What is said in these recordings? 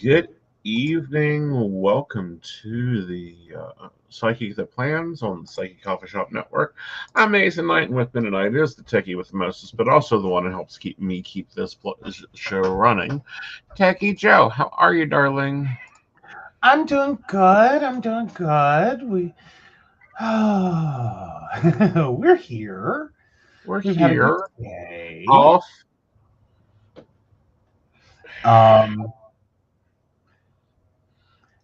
Good evening. Welcome to the Psychic That Plans on the Psychic Coffee Shop Network. I'm Aeson Knight, and with me tonight is the techie with the mostest, but also the one who helps keep this show running. Techie Joe, how are you, darling? I'm doing good. I'm doing good. We're here. We're We've had a good here, day. off. Um,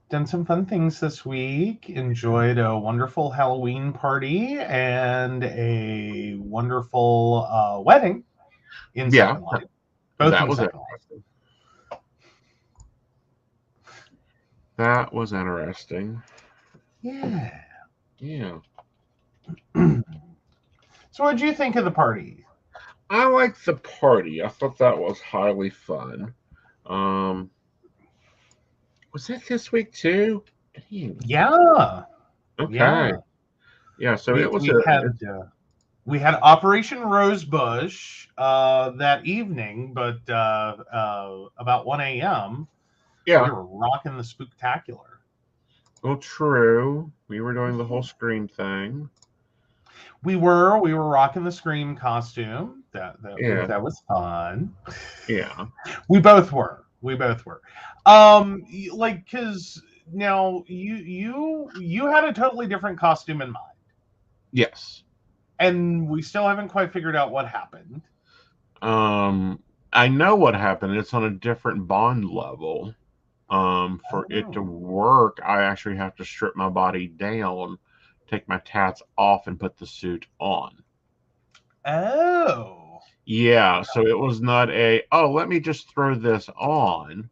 done some fun things this week. Enjoyed a wonderful Halloween party and a wonderful wedding in Yeah, Second Life. Both that in was Second Life. interesting. That was interesting. Yeah. Yeah. So, what did you think of the party? I liked the party. I thought that was highly fun. Um, was that this week too? Dang. Yeah. Okay. Yeah. Yeah, so We it was we a had. We had Operation Rosebush that evening, but about 1 a.m., we yeah, were rocking the spooktacular. well true. We were doing the whole scream thing. We were rocking the Scream costume. Yeah, That was fun. yeah. We both were. Like because now you had a totally different costume in mind, Yes. and we still haven't quite figured out what happened. Um I know what happened. It's on a different bond level. For it to Oh. work, I actually have to strip my body down, take my tats off and put the suit on. Oh. Yeah, so it was not let me just throw this on.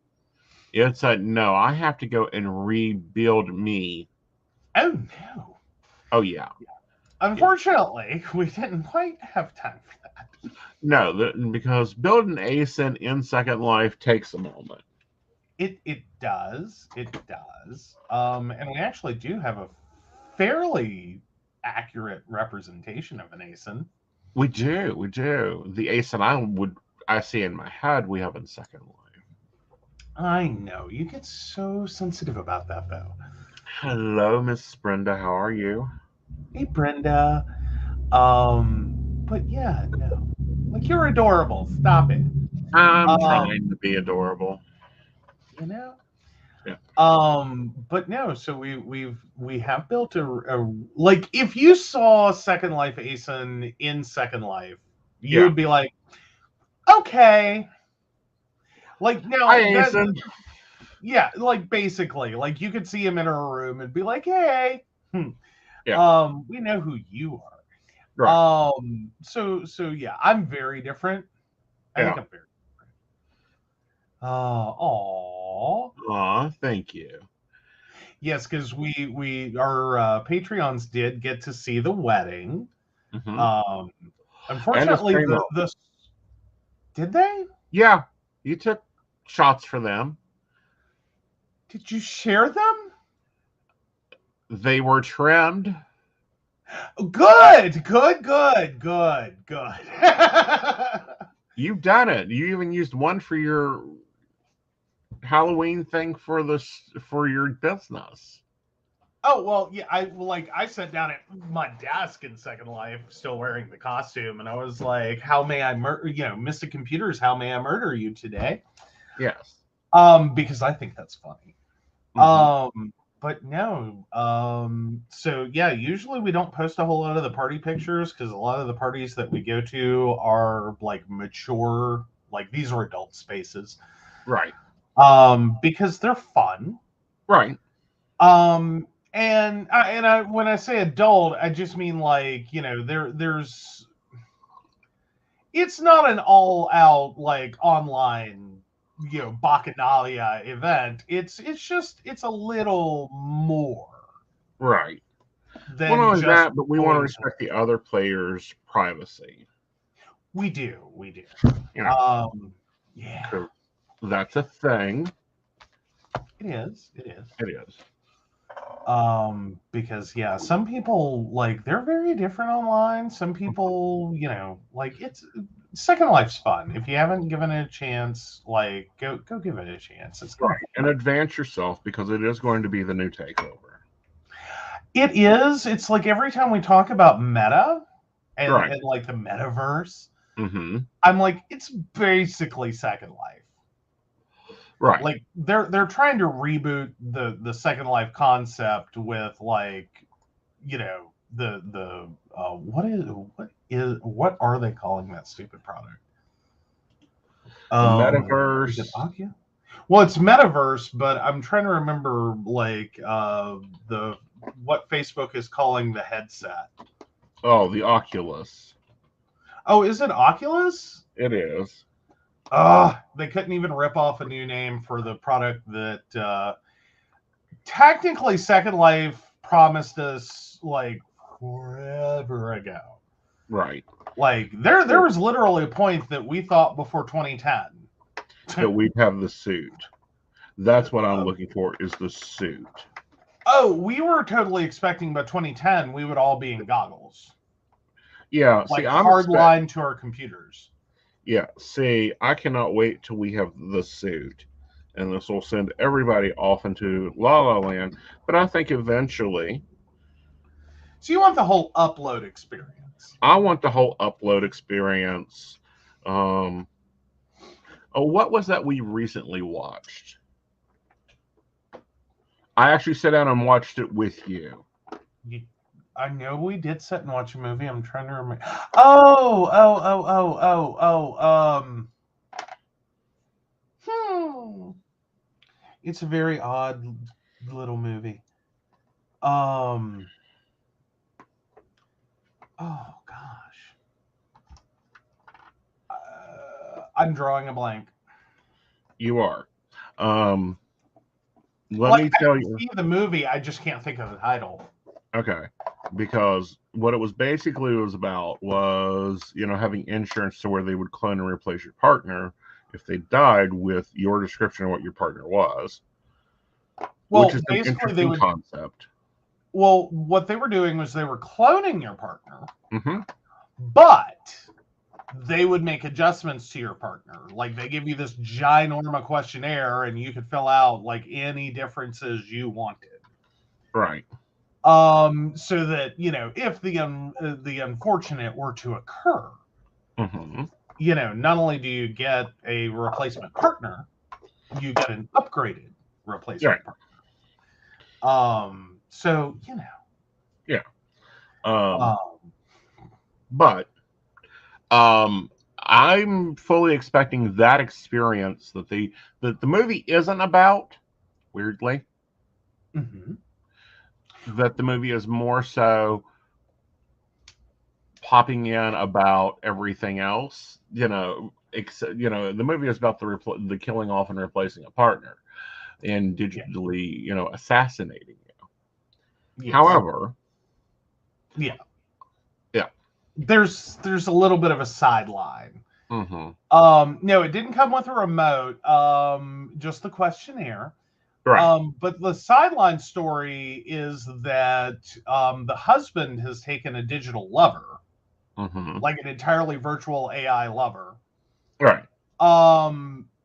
It's a no, I have to go and rebuild me. Oh no. Oh yeah. Yeah. Unfortunately, we didn't quite have time for that. No, because building Aeson in Second Life takes a moment. It does. It does. And we actually do have a fairly accurate representation of an Aeson. We do, we do. The Aeson I see in my head we have in Second Life. I know. You get so sensitive about that though. Hello, Miss Brenda. How are you? Hey Brenda. But yeah, no. Like you're adorable. Stop it. I'm Um, trying to be adorable. you know? Yeah, But no, so we have built a like if you saw Second Life Aeson in Second Life, yeah. you'd be like, okay. Like Hi, now that Aeson. yeah, like basically, like you could see him in our room and be like, hey, Yeah, we know who you are. right. So yeah, I'm very different. I think Yeah. I'm very aw. Aw, thank you. Yes, because we our Patreons did get to see the wedding. Hmm. Um, And the unfortunately, scream the did they? Yeah, you took shots for them. Did you share them? They were trimmed. Good. You've done it. You even used one for your Halloween thing for your business. Oh well, yeah. I sat down at my desk in Second Life, still wearing the costume, and I was like, "How may I murder? You know, Mr. Computers, how may I murder you today?" Yes. Because I think that's funny. Hmm. But no. So yeah, usually we don't post a whole lot of the party pictures because a lot of the parties that we go to are like mature, like these are adult spaces. Right. Because they're fun. Right. And I when I say adult, I just mean like there's it's not an all out like online bacchanalia event. It's a little more Right. Well, not than only just that, but we want to going to. respect the other player's privacy. We do. You know, Um, yeah, 'cause that's a thing. it is. It is. Because yeah, some people like they're very different online. Some people, like Second Life's fun. If you haven't given it a chance, like go give it a chance. It's kind of fun. And advance yourself, because it is going to be the new takeover. It is. It's like every time we talk about meta and, Right. and like the metaverse, Mm-hmm. I'm like, it's basically Second Life. Right. Like they're trying to reboot the Second Life concept with, like, you know, the what are they calling that stupid product? The metaverse. Is it Akia? Well, it's metaverse, but I'm trying to remember, like, the what Facebook is calling the headset. Oh, the Oculus. Oh, is it Oculus? It is. They couldn't even rip off a new name for the product that technically Second Life promised us, like, forever ago. Right. Like there was literally a point that we thought before 2010 that we'd have the suit. That's what I'm looking for, is the suit. Oh, we were totally expecting by 2010 we would all be in goggles. Yeah, like see, hard line to our computers. Yeah, see, I cannot wait till we have the suit, and this will send everybody off into La La Land. But I think eventually, so you want the whole upload experience? I want the whole upload experience. Oh, what was that we recently watched? I actually sat down and watched it with you. I know we did sit and watch a movie. I'm trying to remember. It's a very odd little movie. Oh gosh. I'm drawing a blank. You are. Let me tell you. See the movie, I just can't think of the title. Okay, because what it was basically about was, having insurance to where they would clone and replace your partner if they died with your description of what your partner was. Well, which is an interesting concept. Well, what they were doing was they were cloning your partner, but they would make adjustments to your partner. Like they give you this ginormous questionnaire, and you could fill out like any differences you wanted. Right. So that, if the unfortunate were to occur, not only do you get a replacement partner, you get an upgraded replacement partner. So yeah. But I'm fully expecting that experience that the movie isn't about, weirdly. That the movie is more so popping in about everything else. The movie is about the killing off and replacing a partner and digitally, assassinating you. Yes. However, there's a little bit of a sideline. No, it didn't come with a remote, just the questionnaire. Right. But the sideline story is that the husband has taken a digital lover, like an entirely virtual AI lover. Right.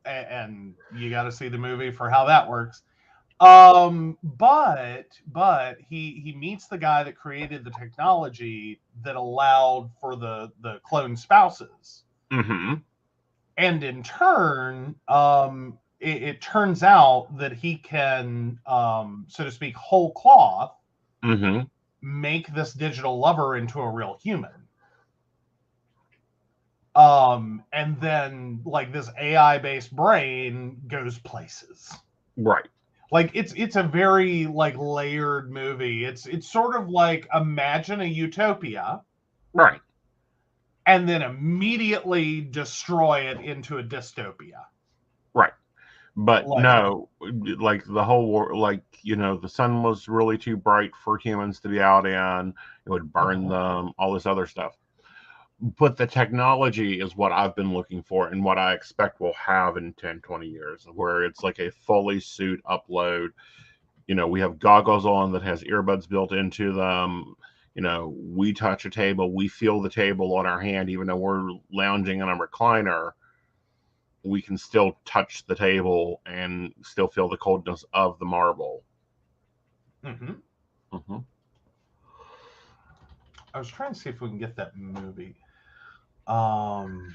And you got to see the movie for how that works. But he meets the guy that created the technology that allowed for the clone spouses. And in turn, it turns out that he can, so to speak, whole cloth, make this digital lover into a real human. And then like this AI-based brain goes places. Right. Like it's a very like layered movie. It's sort of like imagine a utopia. Right. And then immediately destroy it into a dystopia. Right. But no, like the whole war, like, the sun was really too bright for humans to be out in. It would burn them, all this other stuff. But the technology is what I've been looking for and what I expect we'll have in 10, 20 years, where it's like a fully suit upload. We have goggles on that has earbuds built into them. we touch a table, we feel the table on our hand, even though we're lounging in a recliner, we can still touch the table and still feel the coldness of the marble. Mm-hmm. Mm-hmm. I was trying to see if we can get that movie. Well,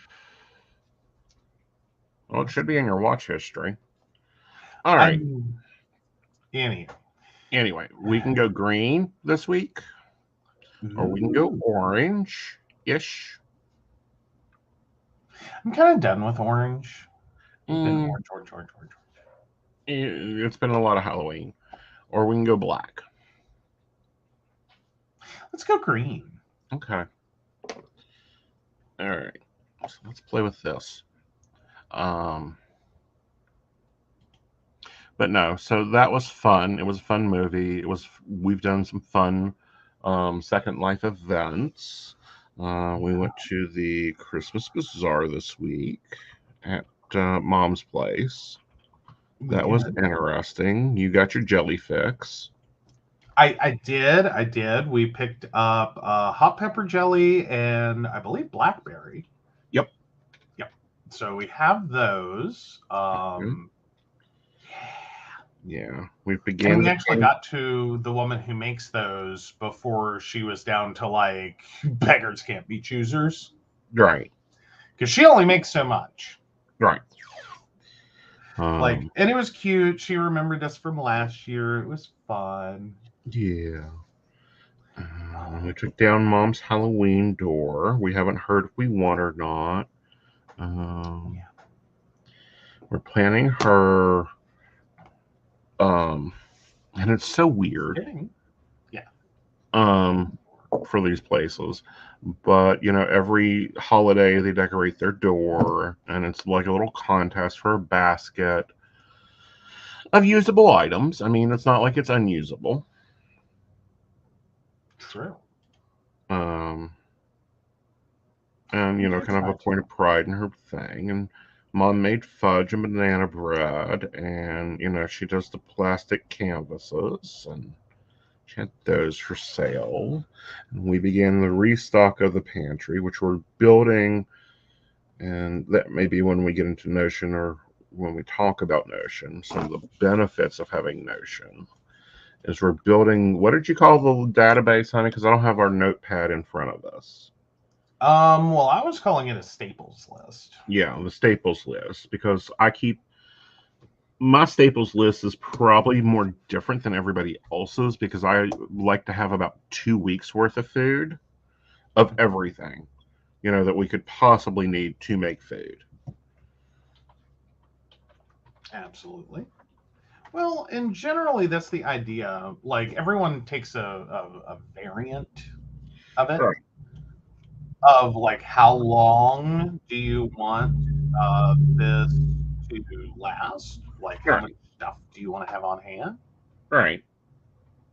it should be in your watch history. All right. Anyway, we can go green this week, or we can go orange-ish. I'm kind of done with orange. Orange. It's been a lot of Halloween. Or we can go black. Let's go green. Okay. All right. So let's play with this. But no, so that was fun. It was a fun movie. We've done some fun Second Life events. We went to the Christmas Bazaar this week at Mom's place. That was interesting. You got your jelly fix. I did. We picked up hot pepper jelly and I believe blackberry. Yep. So we have those. Yeah. We actually got to the woman who makes those before she was down to like beggars can't be choosers. Right. Because she only makes so much. Right. And it was cute. She remembered us from last year. It was fun. Yeah. We took down Mom's Halloween door. We haven't heard if we want or not. We're planning her. And it's so weird. For these places. But, every holiday they decorate their door, and it's like a little contest for a basket of usable items. I mean, it's not like it's unusable. True. And, kind of a point of pride in her thing. And Mom made fudge and banana bread, and, she does the plastic canvases, and she had those for sale. And we began the restock of the pantry, which we're building, and that may be when we get into Notion or when we talk about Notion. Some of the benefits of having Notion is we're building, what did you call the database, honey? Because I don't have our notepad in front of us. Well, I was calling it a staples list. Yeah, the staples list, because my staples list is probably more different than everybody else's because I like to have about 2 weeks worth of food of everything, that we could possibly need to make food. Absolutely. Well, and generally that's the idea. Like everyone takes a variant of it. Right. Of like how long do you want this to last? Like how much stuff do you want to have on hand? Right.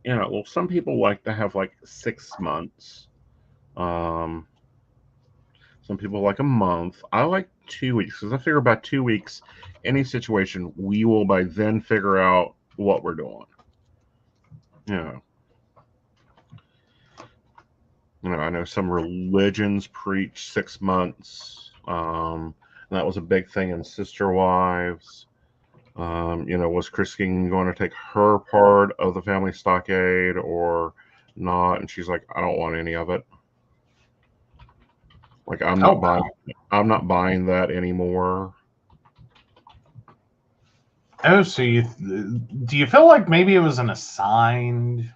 Well, some people like to have like 6 months. Some people like a month. I like 2 weeks because I figure about 2 weeks, any situation, we will by then figure out what we're doing. I know some religions preach 6 months. And that was a big thing in Sister Wives. Was Christine going to take her part of the family stockade or not? And she's like, I don't want any of it. Like I'm not buying that anymore. Oh, so do you feel like maybe it was an assigned?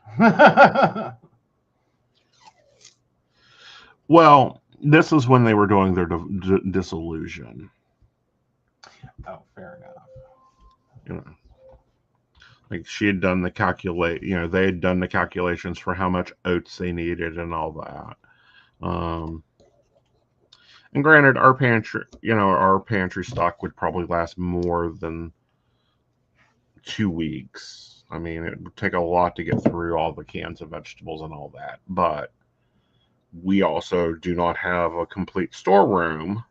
Well, this is when they were doing their disillusion. Oh, fair enough. Like she had done the they had done the calculations for how much oats they needed and all that. And granted, our pantry stock would probably last more than 2 weeks. I mean, it would take a lot to get through all the cans of vegetables and all that. But we also do not have a complete storeroom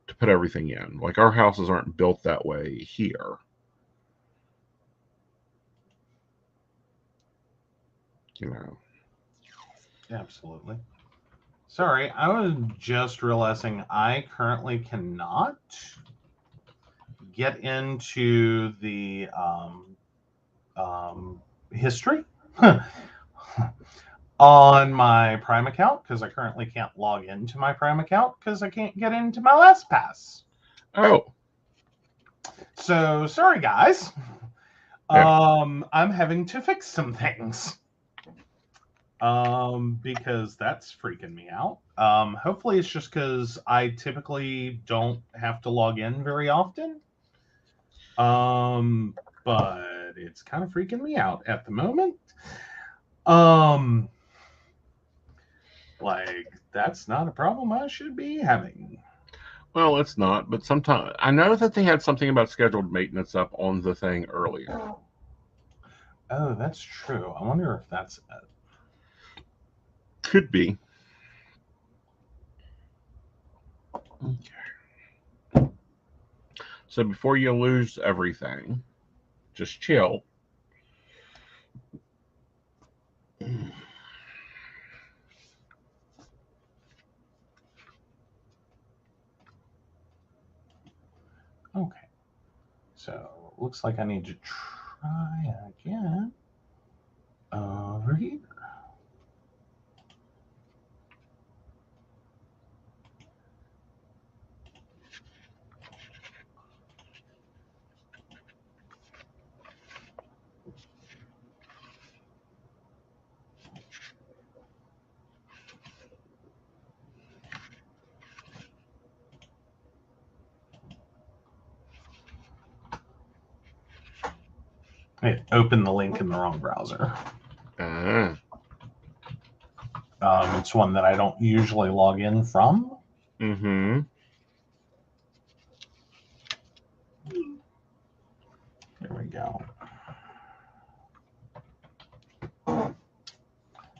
to put everything in. Like our houses aren't built that way here. Absolutely. Sorry, I was just realizing I currently cannot get into the history on my Prime account because I currently can't log into my Prime account because I can't get into my LastPass. Oh. So sorry, guys. Yeah. I'm having to fix some things. Because that's freaking me out. Hopefully it's just because I typically don't have to log in very often. But it's kind of freaking me out at the moment. Like that's not a problem I should be having. Well, it's not, but sometimes I know that they had something about scheduled maintenance up on the thing earlier. Oh, that's true. I wonder if that's it. Could be. Okay. So before you lose everything, just chill. Okay. So looks like I need to try again over here. It opened the link in the wrong browser. It's one that I don't usually log in from. Mm-hmm. There we go.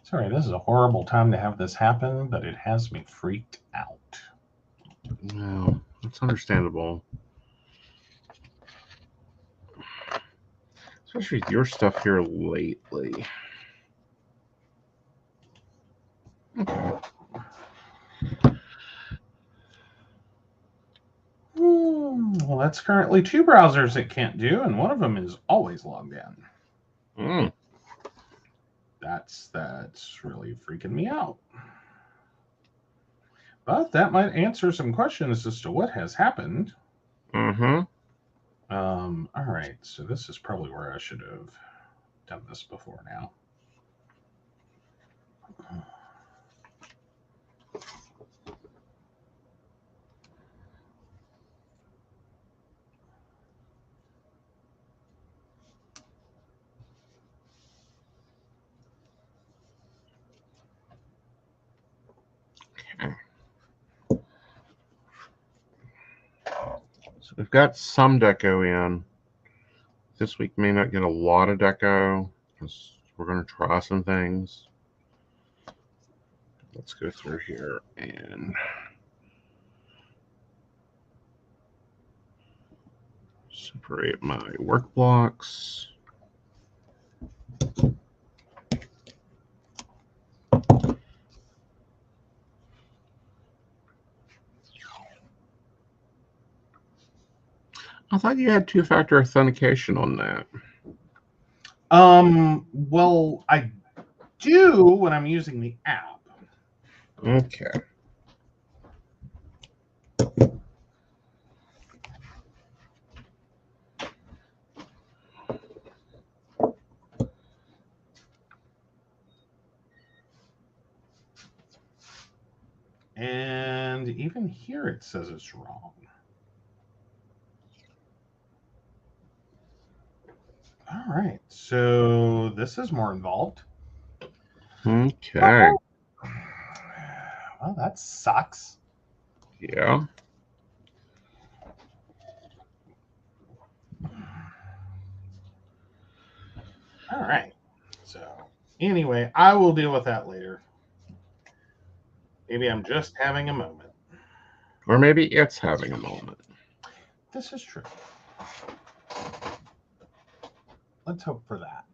Sorry, this is a horrible time to have this happen, but it has me freaked out. No, that's understandable. Especially with your stuff here lately. Okay. Well, that's currently 2 browsers it can't do, and one of them is always logged in. Mm. That's really freaking me out. But that might answer some questions as to what has happened. Mm-hmm. All right, so this is probably where I should have done this before now. Okay. So we've got some deco in. This week may not get a lot of deco because we're going to try some things. Let's go through here and separate my work blocks. I thought you had two-factor authentication on that. Well, I do when I'm using the app. Okay. And even here it says it's wrong. All right, so this is more involved. Okay. Well, that sucks. Yeah. All right. So anyway, I will deal with that later. Maybe I'm just having a moment. Or maybe it's having a moment. This is true. Let's hope for that.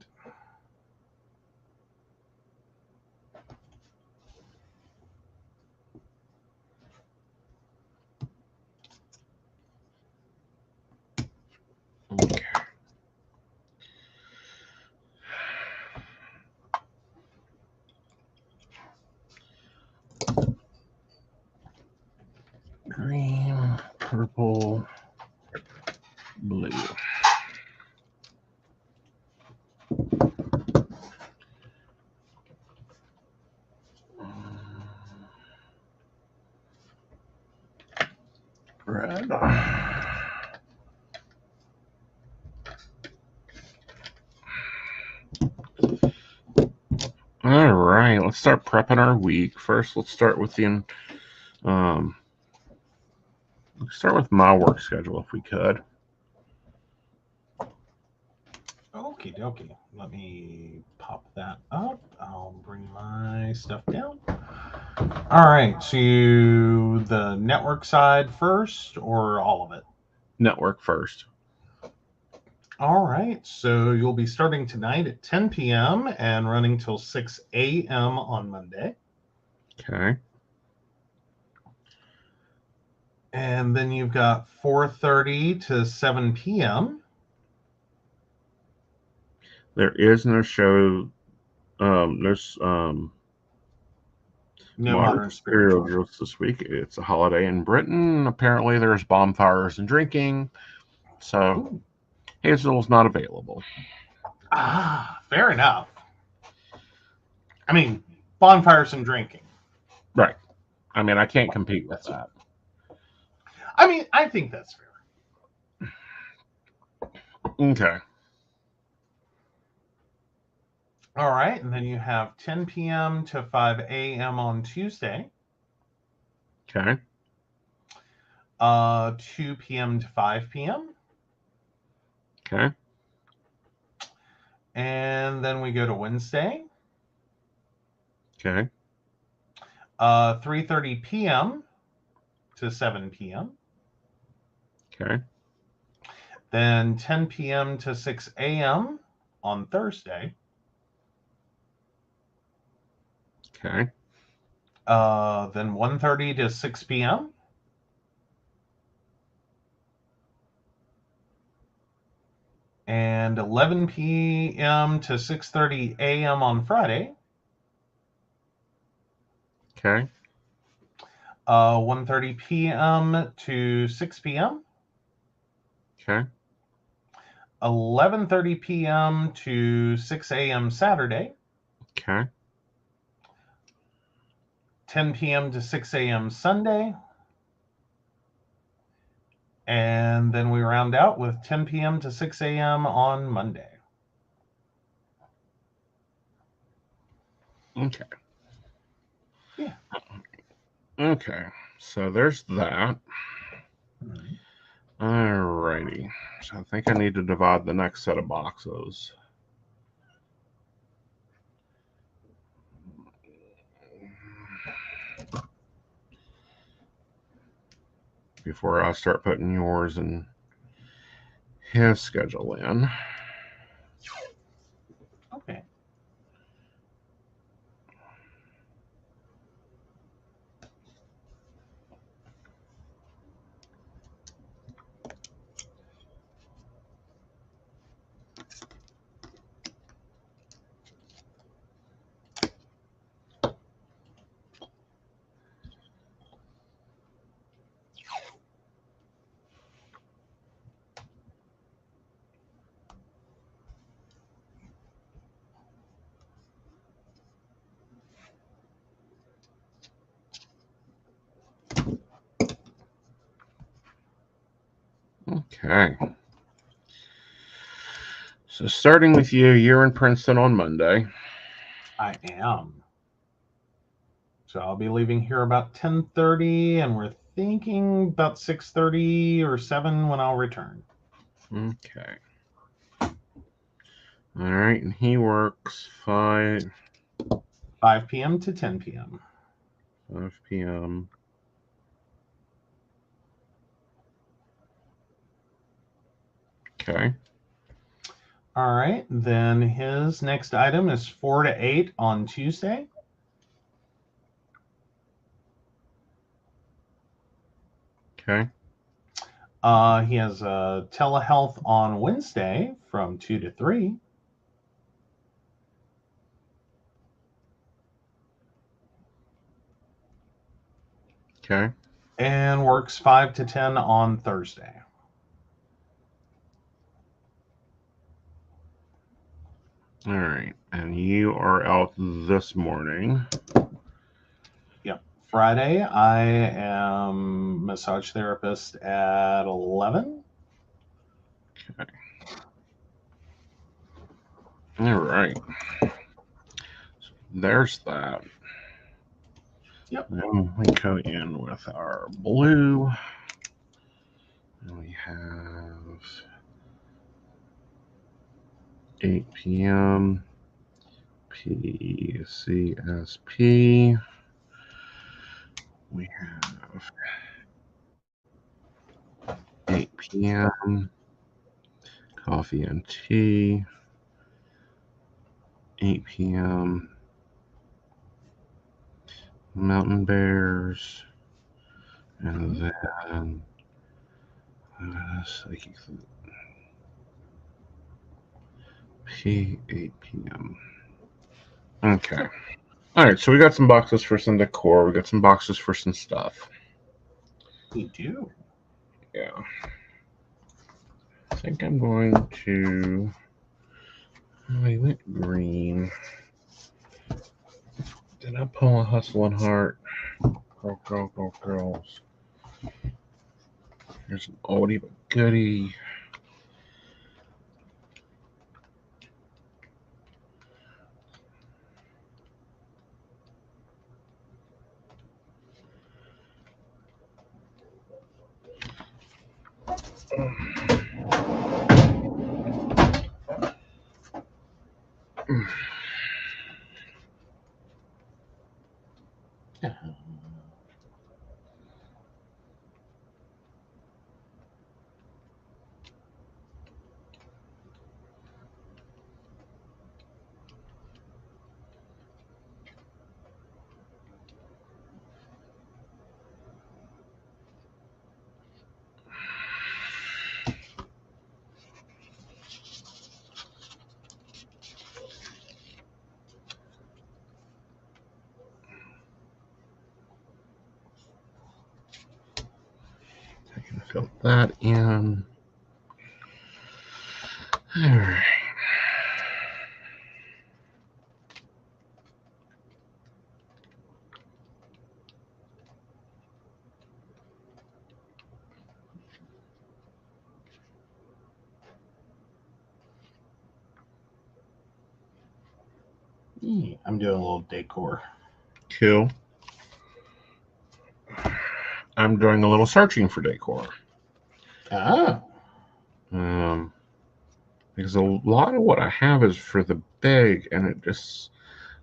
purple, blue. Red. All right, let's start prepping our week. First, let's start with the let's start with my work schedule if we could. Okie dokie. Let me pop that up. I'll bring my stuff down. All right. So the network side first or all of it? Network first. All right. So you'll be starting tonight at 10 p.m. and running till 6 a.m. on Monday. Okay. And then you've got 4:30 to 7 p.m. There is no show. There's No modern spirituals this week. It's a holiday in Britain. Apparently, there's bonfires and drinking. So, Hazel's not available. Ah, fair enough. I mean, bonfires and drinking. Right. I mean, I can't compete with that. I mean, I think that's fair. Okay. All right. And then you have 10 p.m. to 5 a.m. on Tuesday. Okay. 2 p.m. to 5 p.m. Okay. And then we go to Wednesday. Okay. 3:30 p.m. to 7 p.m. Okay. Then 10 p.m. to 6 a.m. on Thursday. Okay. Then 1:30 to 6 p.m. And 11 p.m. to 6:30 a.m. on Friday. Okay. 1:30 p.m. to 6 p.m. Okay. 11:30 p.m. to 6 a.m. Saturday. Okay. 10 p.m. to 6 a.m. Sunday. And then we round out with 10 p.m. to 6 a.m. on Monday. Okay. Yeah. Okay. So there's that. Mm-hmm. All righty. So I think I need to divide the next set of boxes. Before I start putting yours and his schedule in. Okay. Okay. So starting with you, you're in Princeton on Monday. I am. So I'll be leaving here about 10:30, and we're thinking about 6:30 or 7 when I'll return. Okay. All right, and he works 5 p.m. to 10 p.m. 5 p.m. Okay. All right. Then his next item is 4 to 8 on Tuesday. Okay. He has a telehealth on Wednesday from 2 to 3. Okay. And works 5 to 10 on Thursday. All right. And you are out this morning. Yep. Friday, I am massage therapist at 11. Okay. All right. So there's that. Yep. Then we go in with our blue. And we have 8 p.m. PCSP. We have 8 p.m. Coffee and tea. 8 p.m. Mountain Bears. And then Psychic 8 p.m. Okay. All right, so we got some boxes for some decor. We got some boxes for some stuff. We do. Yeah. I think I'm going to. Oh, I went green. Did I pull a Hustle and Heart? Girls. Here's an oldie but goodie. I can fill that in. All right. I'm doing a little decor. Cool. I'm doing a little searching for decor. Ah. Because a lot of what I have is for the big, and it just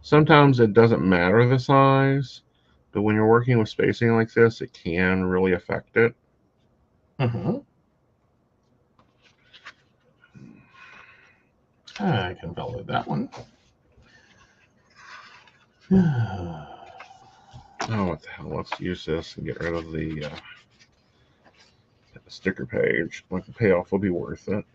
sometimes it doesn't matter the size, but when you're working with spacing like this, it can really affect it. Mm-hmm. I can follow that one. Oh, what the hell? Let's use this and get rid of the sticker page. Like the payoff will be worth it.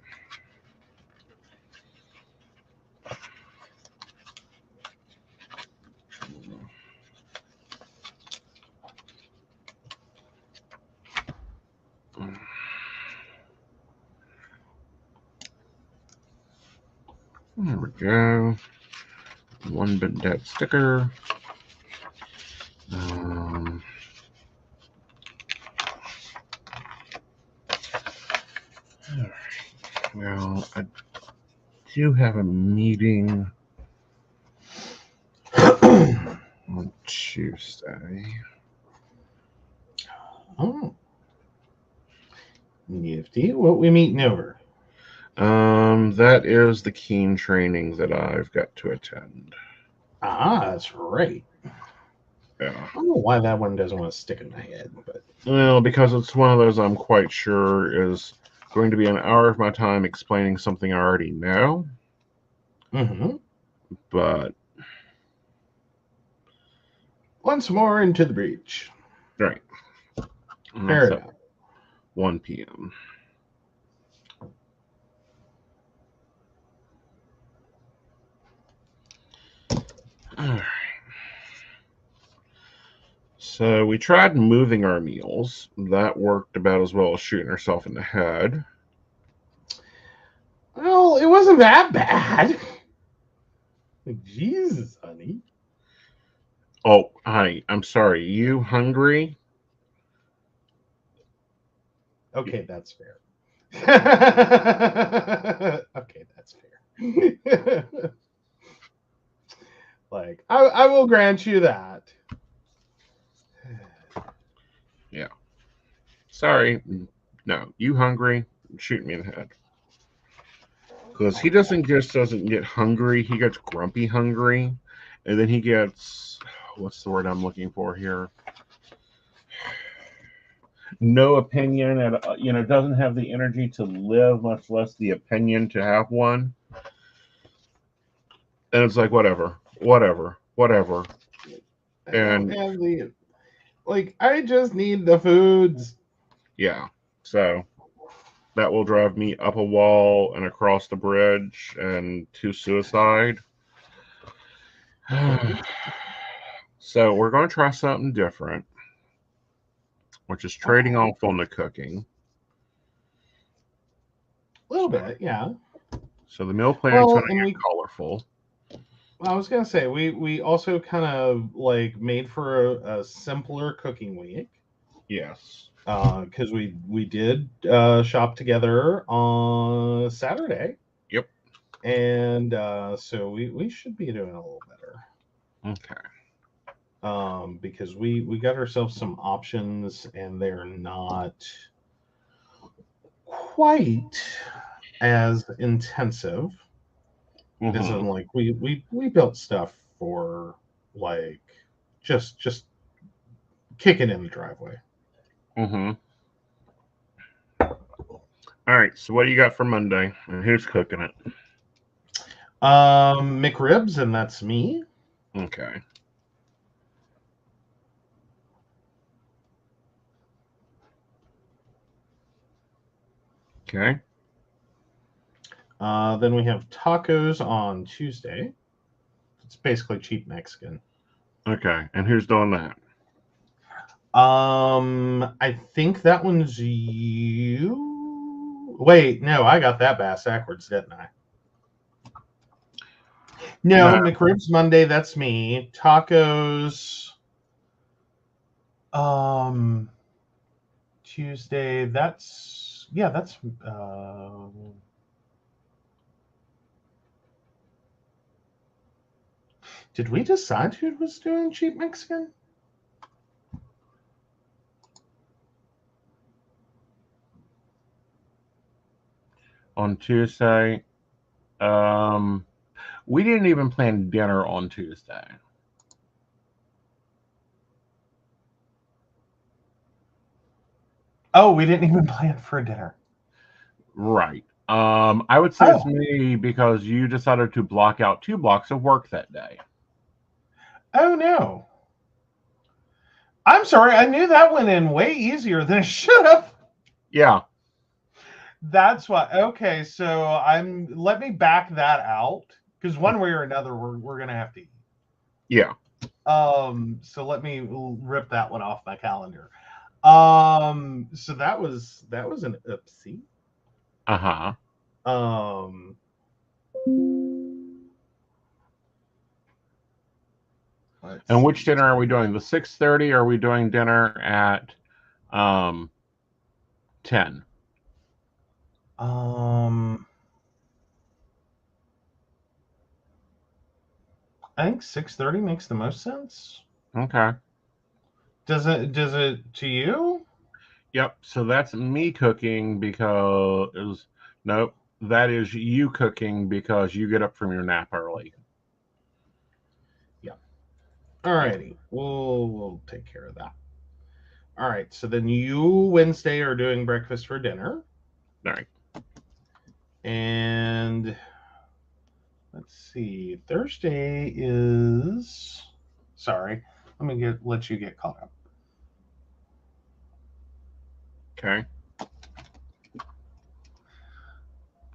There we go. One bit dead sticker. Well, I do have a meeting on Tuesday. Oh. Nifty. What we meeting over? That is the keen training that I've got to attend. Ah, that's right. Yeah. I don't know why that one doesn't want to stick in my head, but Well, because it's one of those I'm quite sure is going to be an hour of my time explaining something I already know. mm-hmm. But Once more into the breach. right. Fair enough. 1 p.m. All right. So we tried moving our meals. That worked about as well as shooting herself in the head. Well, it wasn't that bad. Like, Jesus, honey. Oh, honey, I'm sorry. You hungry? Okay, that's fair. Okay, that's fair. Like, I will grant you that. Yeah. Sorry. No, you hungry? Shoot me in the head. Because he doesn't get hungry. He gets grumpy hungry, and then he gets what's the word I'm looking for here? No opinion, and doesn't have the energy to live, much less the opinion to have one. And it's like whatever. I don't And have the like. I just need the foods. yeah, so that will drive me up a wall and across the bridge and to suicide. So we're going to try something different, which is trading Okay. off on the cooking. A little bit, yeah. So the meal plan's going Well, to and get we colorful. I was gonna say we also kind of like made for a simpler cooking week. Yes. Because we did shop together on Saturday, Yep. and so we should be doing a little better. Okay. Because we got ourselves some options, and they're not quite as intensive as in Mm-hmm. like we built stuff for like just kicking in the driveway. Mm-hmm. All right. So what do you got for Monday? And who's cooking it? McRibs, and that's me. Okay. Okay. Then we have tacos on Tuesday. It's basically cheap Mexican. Okay. And who's doing that? I think that one's you. Wait, no, I got that backwards, didn't I? No, No. McRibs Monday, that's me. Tacos, um, Tuesday, that's did we decide who was doing cheap Mexican? On Tuesday. Um, we didn't even plan dinner on Tuesday. Oh, we didn't even plan for dinner. Right. I would say it's Oh, me because you decided to block out 2 blocks of work that day. oh no. I'm sorry, I knew that went in way easier than it should have. Yeah. That's why. Okay, so let me back that out because one way or another we're gonna have to eat. Yeah. So let me rip that one off my calendar. So that was an oopsie. Uh-huh. Um, And let's which see. dinner are we doing? The 6:30 or are we doing dinner at um 10? Um, I think 6:30 makes the most sense. Okay. Does it to you? Yep. So that's me cooking because nope, that is you cooking because you get up from your nap early. Yeah. Yep. Alrighty. We'll take care of that. All right. So then you Wednesday are doing breakfast for dinner. All right. And let's see. Thursday is sorry. Let me let you get caught up. Okay.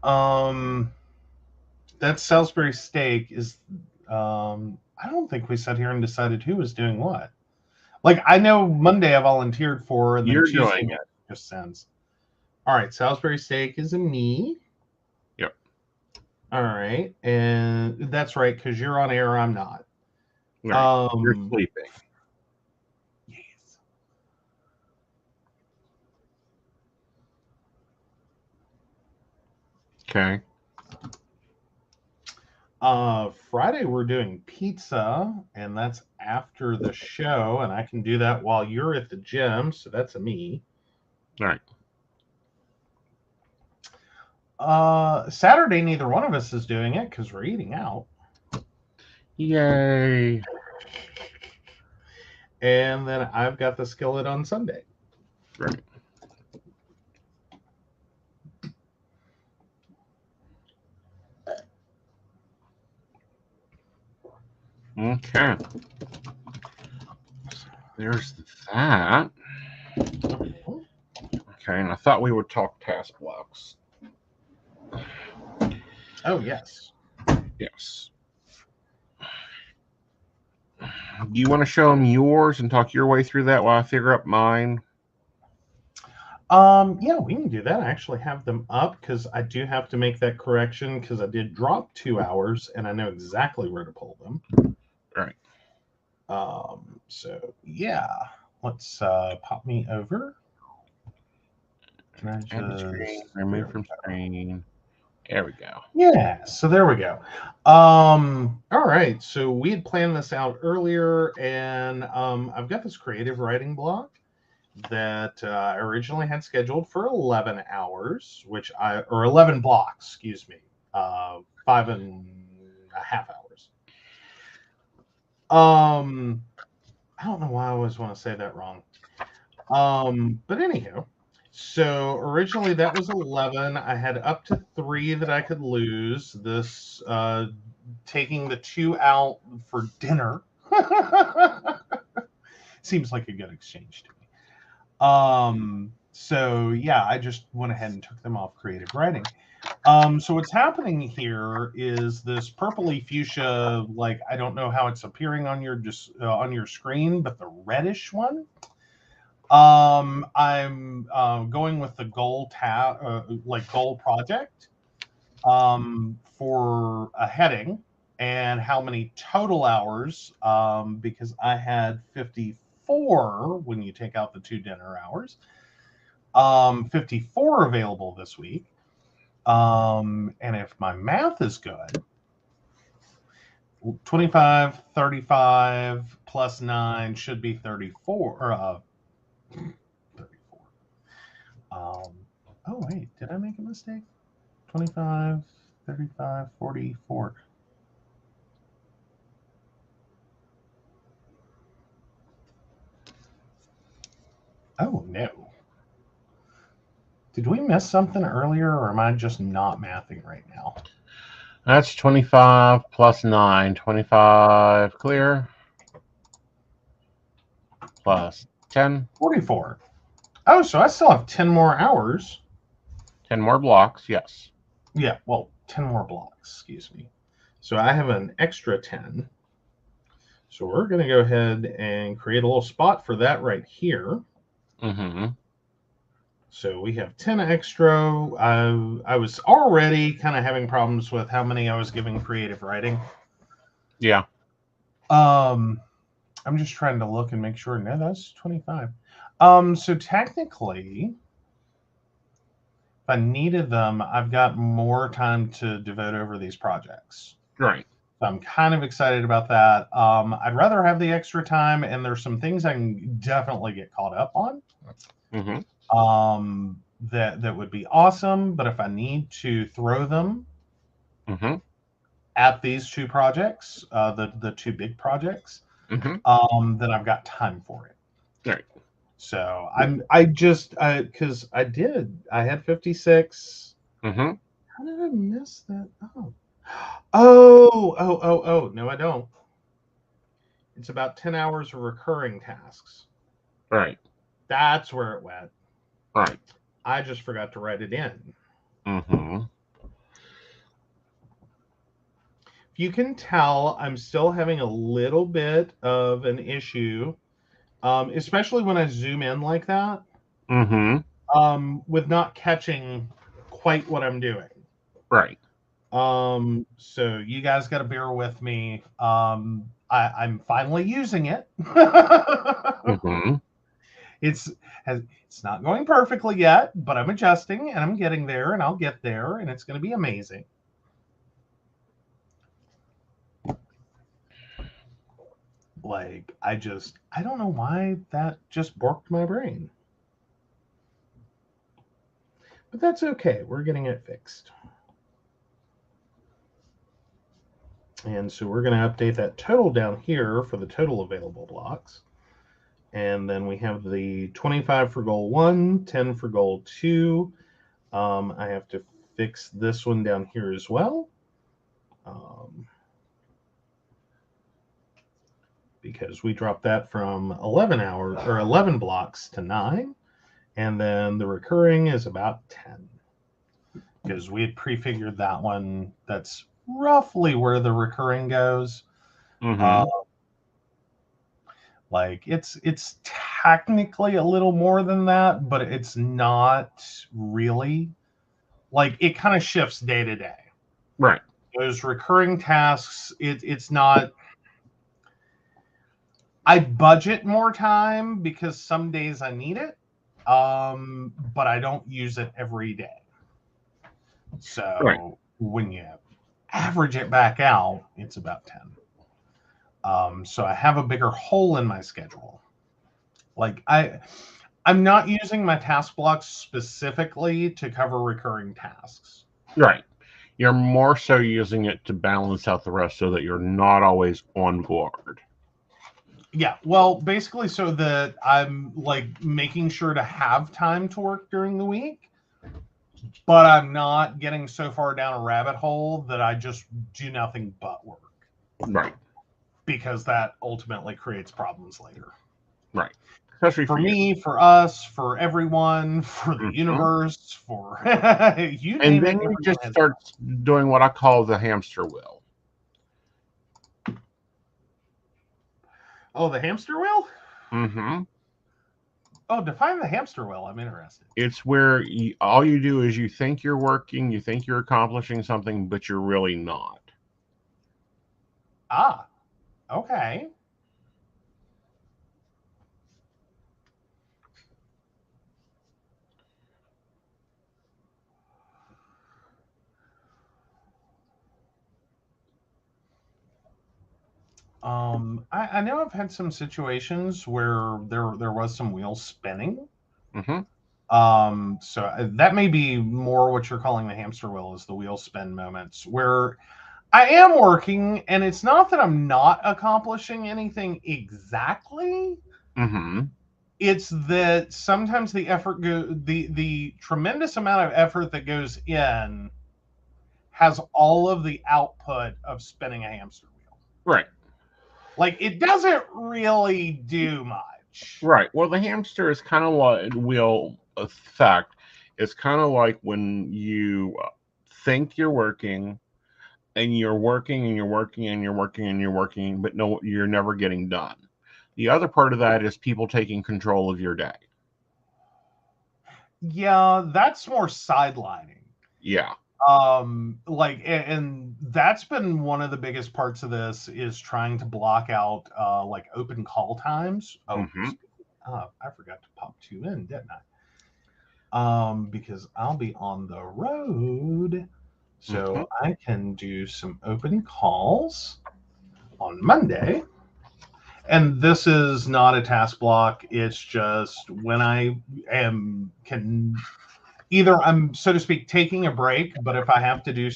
Um that Salisbury steak is I don't think we sat here and decided who was doing what. Like, I know Monday I volunteered for, and then You're Tuesday doing it. just sends. All right, Salisbury steak is a me. Yep. All right, and that's right, because you're on air, I'm not. Right. You're sleeping. Yes. Okay. Friday we're doing pizza, and that's after the show, and I can do that while you're at the gym, so that's a me. All right. Saturday neither one of us is doing it because we're eating out. Yay. And then I've got the skillet on Sunday. Right. Okay. There's that. Okay, and I thought we would talk task blocks. Oh, yes. Yes. Do you want to show them yours and talk your way through that while I figure out mine? Yeah, we can do that. I actually have them up because I do have to make that correction because I did drop 2 hours and I know exactly where to pull them. Right. So yeah, let's pop me over. Can I Add to screen, remove from screen. There we go. Yeah, so there we go. All right, so we had planned this out earlier, and I've got this creative writing block that I originally had scheduled for 11 hours, or 11 blocks, excuse me, 5.5 hours. I don't know why I always want to say that wrong. But anyhow, so originally that was 11. I had up to 3 that I could lose. This taking the 2 out for dinner seems like a good exchange to me. So yeah, I just went ahead and took them off creative writing. So what's happening here is this purpley fuchsia, like I don't know how it's appearing on your screen, but the reddish one. I'm going with the goal goal project for a heading and how many total hours because I had 54 when you take out the 2 dinner hours. 54 available this week. And if my math is good, 25, 35 plus 9 should be 34. 34. Oh, wait, did I make a mistake? 25, 35, 44. Oh, no. Did we miss something earlier, or am I just not mathing right now? That's 25 plus 9. 25 clear. Plus 10. 44. Oh, so I still have 10 more hours. 10 more blocks, yes. Yeah, well, 10 more blocks, excuse me. So I have an extra 10. So we're going to go ahead and create a little spot for that right here. Mm-hmm. So we have 10 extra. I was already kind of having problems with how many I was giving creative writing. Yeah. I'm just trying to look and make sure. No, that's 25. So technically, if I needed them, I've got more time to devote over these projects. Right. So I'm kind of excited about that. I'd rather have the extra time, and there's some things I can definitely get caught up on. Mm-hmm. That would be awesome. But if I need to throw them at these 2 projects, the 2 big projects, then I've got time for it. Right. So because I had 56. How did I miss that? Oh, no, I don't. It's about 10 hours of recurring tasks. Right. That's where it went. Right. I just forgot to write it in. You can tell I'm still having a little bit of an issue especially when I zoom in like that, with not catching quite what I'm doing. Right. So you guys got to bear with me. I'm finally using it. It's not going perfectly yet, but I'm adjusting and I'm getting there, and I'll get there, and it's going to be amazing. Like, I don't know why that just borked my brain. But that's okay. We're getting it fixed. And so we're going to update that total down here for the total available blocks. And then we have the 25 for goal 1, 10 for goal 2. I have to fix this one down here as well. Because we dropped that from 11 blocks to 9. And then the recurring is about 10. Because we had prefigured that one. That's roughly where the recurring goes. Like it's technically a little more than that, but it's not really. Like, it kind of shifts day to day. Right. Those recurring tasks, it's not. I budget more time because some days I need it, but I don't use it every day. So when you average it back out, it's about 10. So I have a bigger hole in my schedule. Like, I'm not using my task blocks specifically to cover recurring tasks. Right. You're more so using it to balance out the rest so that you're not always on guard. Yeah, well, basically so that I'm like making sure to have time to work during the week, but I'm not getting so far down a rabbit hole that I just do nothing but work. Right. Because that ultimately creates problems later. Right. Especially for me, for us, for everyone, for the universe, for you name and then it. you just start doing what I call the hamster wheel. Oh, the hamster wheel? Mm-hmm. Oh, define the hamster wheel. I'm interested. It's where all you do is you think you're working, you think you're accomplishing something, but you're really not. Ah, okay. I know I've had some situations where there was some wheels spinning. So that may be more what you're calling the hamster wheel, is the wheel spin moments where I am working, and it's not that I'm not accomplishing anything exactly. It's that sometimes the effort the tremendous amount of effort that goes in has all of the output of spinning a hamster wheel. Right. Like, it doesn't really do much. Right. Well, the hamster is kind of like wheel effect. It's kind of like when you think you're working, and you're working and you're working and you're working and you're working, but no, you're never getting done. The other part of that is people taking control of your day. Yeah, that's more sidelining. Yeah. Like, and that's been one of the biggest parts of this, is trying to block out like open call times. I forgot to pop 2 in, didn't I? Because I'll be on the road, so I can do some open calls on Monday. And this is not a task block. It's just when I can either I'm, so to speak, taking a break, but if I have to do,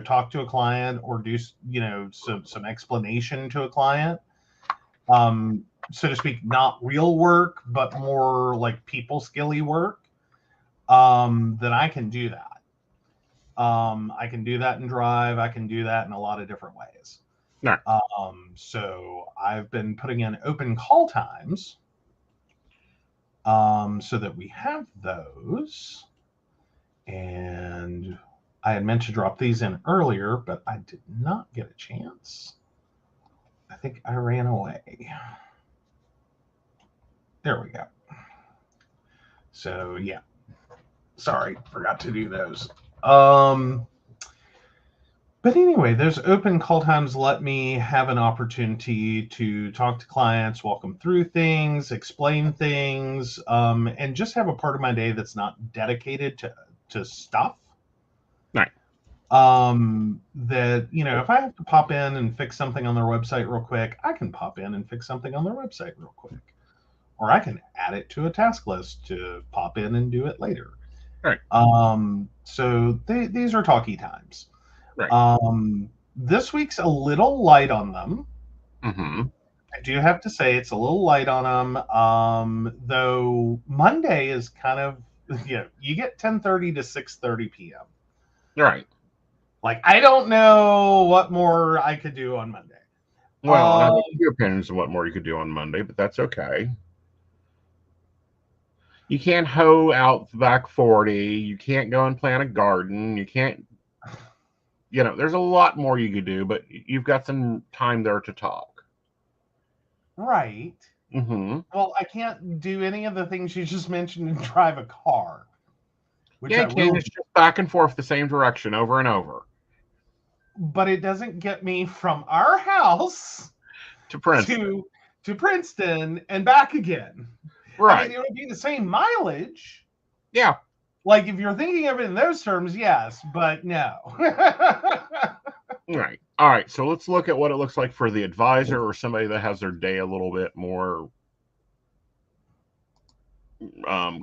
talk to a client or do, some explanation to a client, so to speak, not real work, but more like people skilly work, then I can do that. I can do that in Drive. I can do that in a lot of different ways. No. So I've been putting in open call times, so that we have those. And I had meant to drop these in earlier, but I did not get a chance. I think I ran away. There we go. So yeah. Sorry, forgot to do those. But anyway, those open call times let me have an opportunity to talk to clients, walk them through things, explain things, and just have a part of my day that's not dedicated to stuff. Right. That, if I have to pop in and fix something on their website real quick, I can pop in and fix something on their website real quick. Or I can add it to a task list to pop in and do it later. Right. So these are talky times. Right. This week's a little light on them. Mm-hmm. I do have to say it's a little light on them. Though Monday is kind of, you get 10:30 to 6:30 p.m. Right. Like, I don't know what more I could do on Monday. Well, I have a few opinions on what more you could do on Monday, but that's okay. You can't hoe out the back 40. You can't go and plant a garden. You can't, there's a lot more you could do, but you've got some time there to talk. Right. Mm-hmm. Well, I can't do any of the things you just mentioned and drive a car. Which you can. It's just back and forth the same direction over and over. But it doesn't get me from our house to Princeton. To Princeton and back again. Right. I mean, it would be the same mileage. Yeah. Like, if you're thinking of it in those terms, yes, but no. Right. All right. So let's look at what it looks like for the advisor or somebody that has their day a little bit more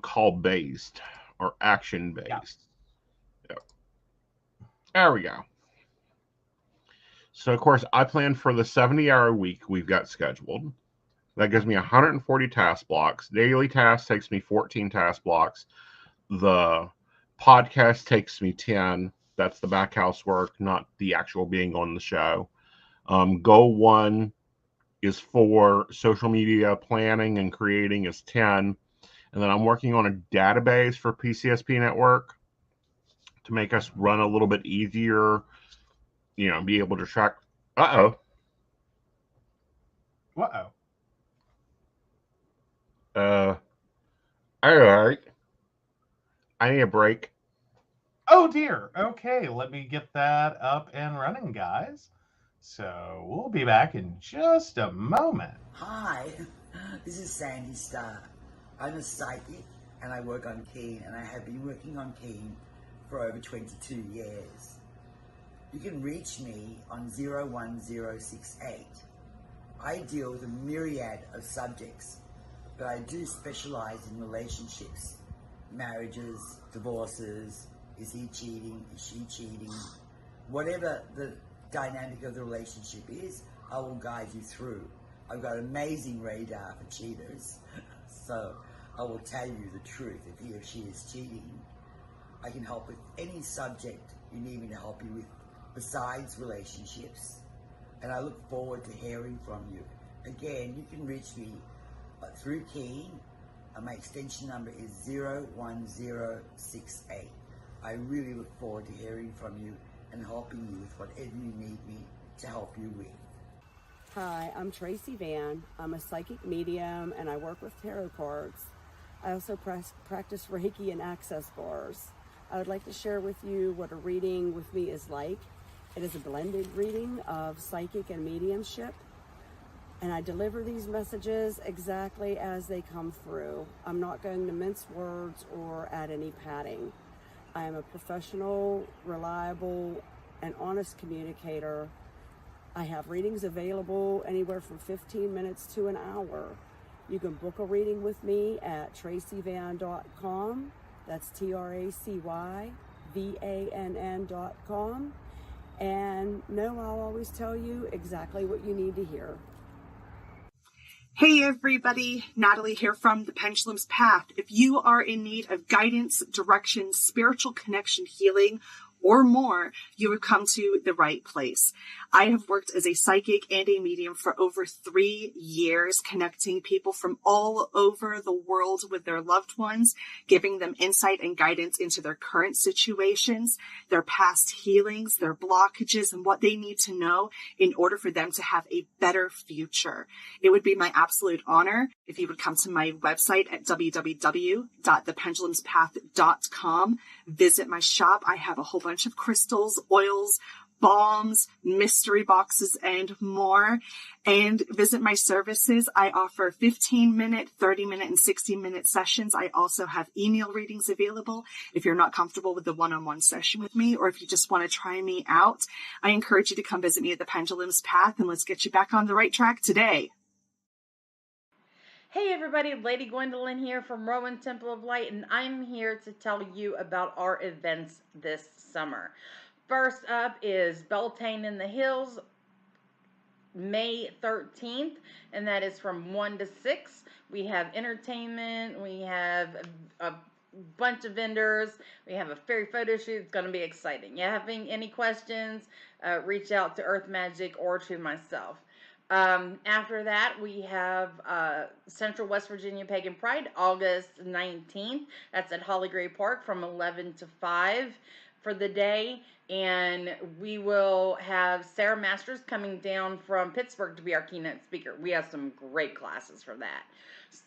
call based or action based. Yeah. Yep. There we go. So, of course, I plan for the 70-hour week we've got scheduled. That gives me 140 task blocks. Daily tasks takes me 14 task blocks. The podcast takes me 10. That's the back house work, not the actual being on the show. Goal 1 is 4. Social media planning and creating is 10. And then I'm working on a database for PCSP Network to make us run a little bit easier, be able to track. All right. I need a break. Oh, dear. Okay, let me get that up and running, guys. So we'll be back in just a moment. Hi, this is Sandy Starr. I'm a psychic and I work on Keen, and I have been working on Keen for over 22 years. You can reach me on 01068. I deal with a myriad of subjects, but I do specialize in relationships, marriages, divorces. Is he cheating? Is she cheating? Whatever the dynamic of the relationship is, I will guide you through. I've got amazing radar for cheaters, so I will tell you the truth if he or she is cheating. I can help with any subject you need me to help you with besides relationships, and I look forward to hearing from you. Again, you can reach me through Keen. My extension number is 01068. I really look forward to hearing from you and helping you with whatever you need me to help you with. Hi, I'm Tracy Van. I'm a psychic medium and I work with tarot cards. I also practice Reiki and access bars. I would like to share with you what a reading with me is like. It is a blended reading of psychic and mediumship, and I deliver these messages exactly as they come through. I'm not going to mince words or add any padding. I am a professional, reliable, and honest communicator. I have readings available anywhere from 15 minutes to an hour. You can book a reading with me at tracyvann.com. That's TracyVann.com. And no, I'll always tell you exactly what you need to hear. Hey everybody, Natalie here from The Pendulum's Path. If you are in need of guidance, direction, spiritual connection, healing, or more, you have come to the right place. I have worked as a psychic and a medium for over 3 years, connecting people from all over the world with their loved ones, giving them insight and guidance into their current situations, their past healings, their blockages, and what they need to know in order for them to have a better future. It would be my absolute honor if you would come to my website at www.thependulumspath.com. Visit my shop. I have a whole bunch of crystals, oils, balms, mystery boxes, and more. And visit my services. I offer 15-minute, 30-minute, and 60-minute sessions. I also have email readings available if you're not comfortable with the one-on-one session with me, or if you just want to try me out. I encourage you to come visit me at the Pendulum's Path, and let's get you back on the right track today. Hey everybody, Lady Gwendolyn here from Rowan Temple of Light, and I'm here to tell you about our events this summer. First up is Beltane in the Hills, May 13th, and that is from 1 to 6. We have entertainment, we have a bunch of vendors, we have a fairy photo shoot. It's going to be exciting. You having any questions, reach out to Earth Magic or to myself. After that, we have Central West Virginia Pagan Pride, August 19th. That's at Holly Gray Park from 11 to 5 for the day. And we will have Sarah Masters coming down from Pittsburgh to be our keynote speaker. We have some great classes for that.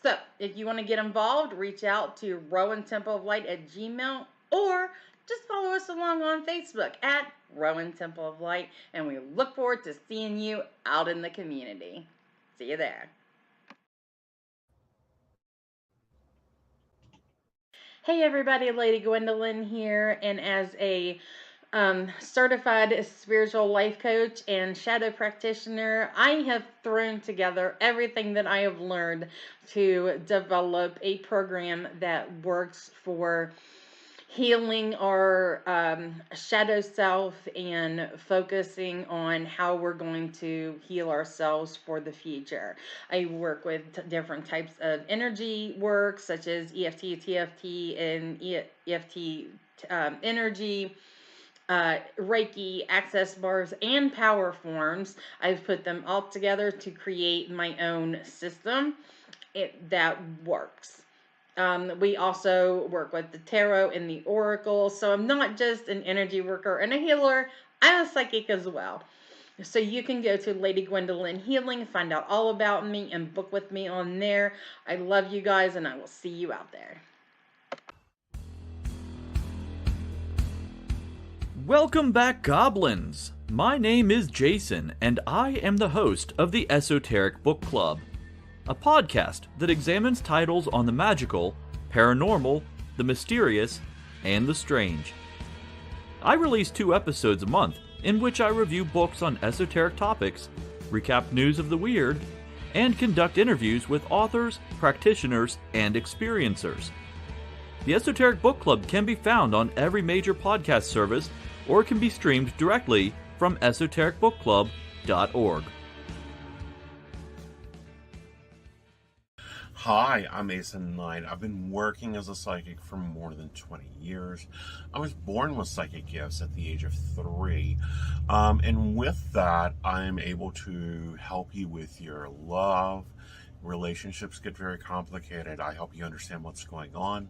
So if you want to get involved, reach out to RowanTempleOfLight@gmail.com, or just follow us along on Facebook at Rowan Temple of Light, and we look forward to seeing you out in the community. See you there. Hey everybody, Lady Gwendolyn here, and as a certified spiritual life coach and shadow practitioner, I have thrown together everything that I have learned to develop a program that works for healing our shadow self and focusing on how we're going to heal ourselves for the future. I work with different types of energy work, such as EFT, TFT, and EFT energy, Reiki, access bars, and power forms. I've put them all together to create my own system that works. We also work with the tarot and the oracle. So I'm not just an energy worker and a healer, I'm a psychic as well. So you can go to Lady Gwendolyn Healing, find out all about me, and book with me on there. I love you guys, and I will see you out there. Welcome back, goblins! My name is Jason, and I am the host of the Esoteric Book Club, a podcast that examines titles on the magical, paranormal, the mysterious, and the strange. I release 2 episodes a month in which I review books on esoteric topics, recap news of the weird, and conduct interviews with authors, practitioners, and experiencers. The Esoteric Book Club can be found on every major podcast service or can be streamed directly from esotericbookclub.org. Hi, I'm Aeson Knight. I've been working as a psychic for more than 20 years. I was born with psychic gifts at the age of 3. And with that, I'm able to help you with your love. Relationships get very complicated. I help you understand what's going on,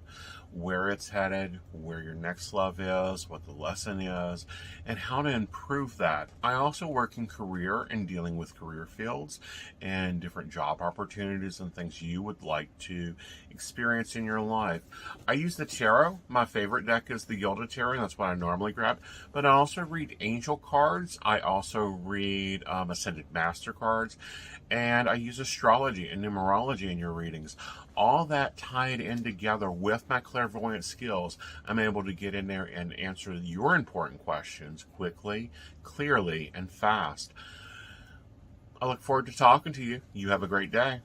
where it's headed, where your next love is, what the lesson is, and how to improve that. I also work in career and dealing with career fields and different job opportunities and things you would like to experience in your life. I use the tarot. My favorite deck is the Gilded Tarot. That's what I normally grab. But I also read angel cards. I also read Ascended Master cards. And I use astrology and numerology in your readings. All that tied in together with my clairvoyant skills, I'm able to get in there and answer your important questions quickly, clearly, and fast. I look forward to talking to you. You have a great day.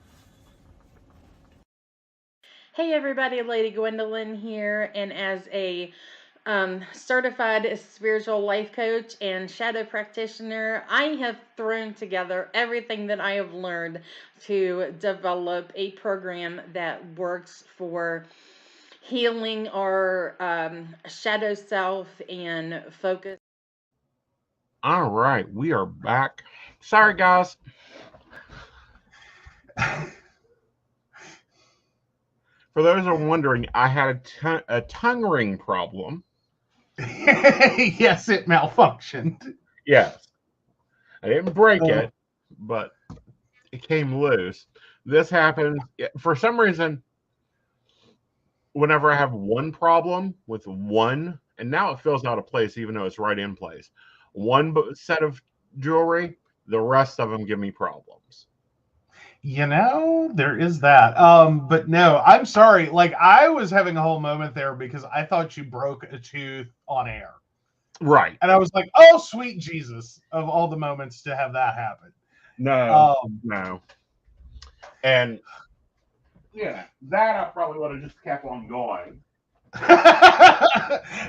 Hey everybody, Lady Gwendolyn here, and as a certified spiritual life coach and shadow practitioner, I have thrown together everything that I have learned to develop a program that works for healing our shadow self and focus. All right, we are back. Sorry, guys. For those who are wondering, I had a tongue ring problem. Yes, it malfunctioned. Yes. I didn't break it, but it came loose. This happens for some reason. Whenever I have one problem with one, and now it feels out of place, even though it's right in place. One set of jewelry, the rest of them give me problems. You know, there is that. But no, I'm sorry. Like, I was having a whole moment there because I thought you broke a tooth on air. Right. And I was like, oh, sweet Jesus, of all the moments to have that happen. No. And yeah, that I probably would have just kept on going.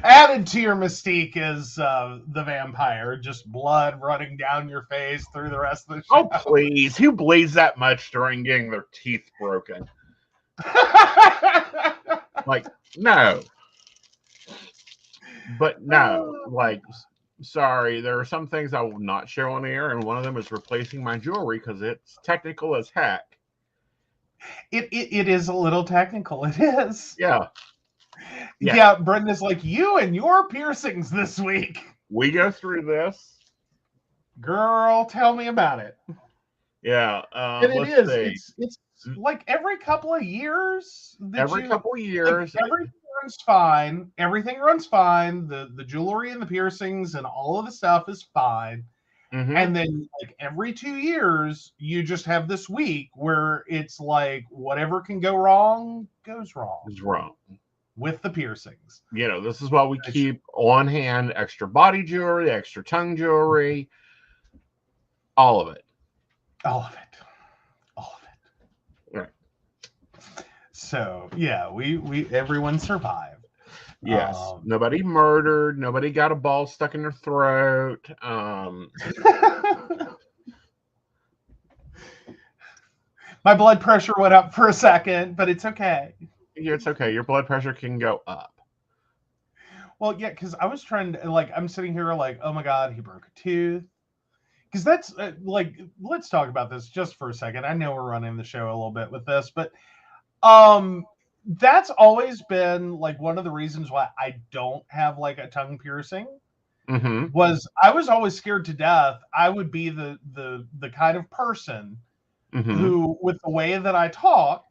Added to your mystique is the vampire, just blood running down your face through the rest of the show. Oh, please. Who bleeds that much during getting their teeth broken? Like, no. But no, like, sorry, there are some things I will not share on air, and one of them is replacing my jewelry because it's technical as heck. It is a little technical. It is. Yeah. Brenda's like, you and your piercings this week. We go through this. Girl, tell me about it. Yeah. And it is. It's like every couple of years. Couple of years. Like, everything runs fine. Everything runs fine. The jewelry and the piercings and all of the stuff is fine. Mm-hmm. And then like every 2 years, you just have this week where it's like whatever can go wrong goes wrong. Is wrong. With the piercings. You know, this is why we keep on hand extra body jewelry, extra tongue jewelry, all of it. All of it. Right. So yeah, we everyone survived. Yes. Nobody murdered. Nobody got a ball stuck in their throat. My blood pressure went up for a second, but it's okay. Yeah, it's okay. Your blood pressure can go up. Well, yeah, because I was trying to, like, I'm sitting here like, oh my God, he broke a tooth. Because that's, like, let's talk about this just for a second. I know we're running the show a little bit with this, but that's always been, like, one of the reasons why I don't have, like, a tongue piercing. Mm-hmm. Was I was always scared to death. I would be the kind of person who, with the way that I talk,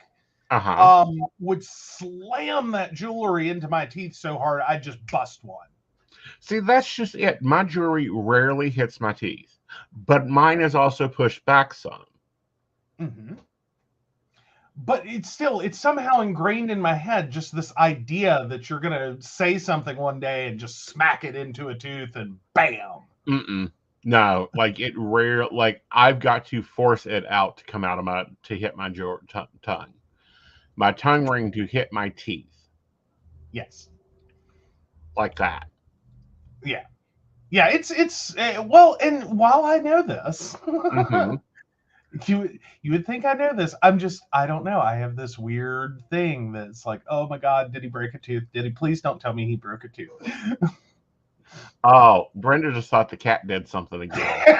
would slam that jewelry into my teeth so hard I'd just bust one. See, that's just it. My jewelry rarely hits my teeth, but mine is also pushed back some. Mm-hmm. But it's somehow ingrained in my head, just this idea that you're gonna say something one day and just smack it into a tooth and bam. No, like it rare. Like I've got to force it out to come out of to hit my tongue. My tongue ring to hit my teeth. Yes. Like that. Yeah. Yeah, it's well, and while I know this, you would think I know this. I don't know. I have this weird thing that's like, oh my God, did he break a tooth? Did he? Please don't tell me he broke a tooth. Oh, Brenda just thought the cat did something again.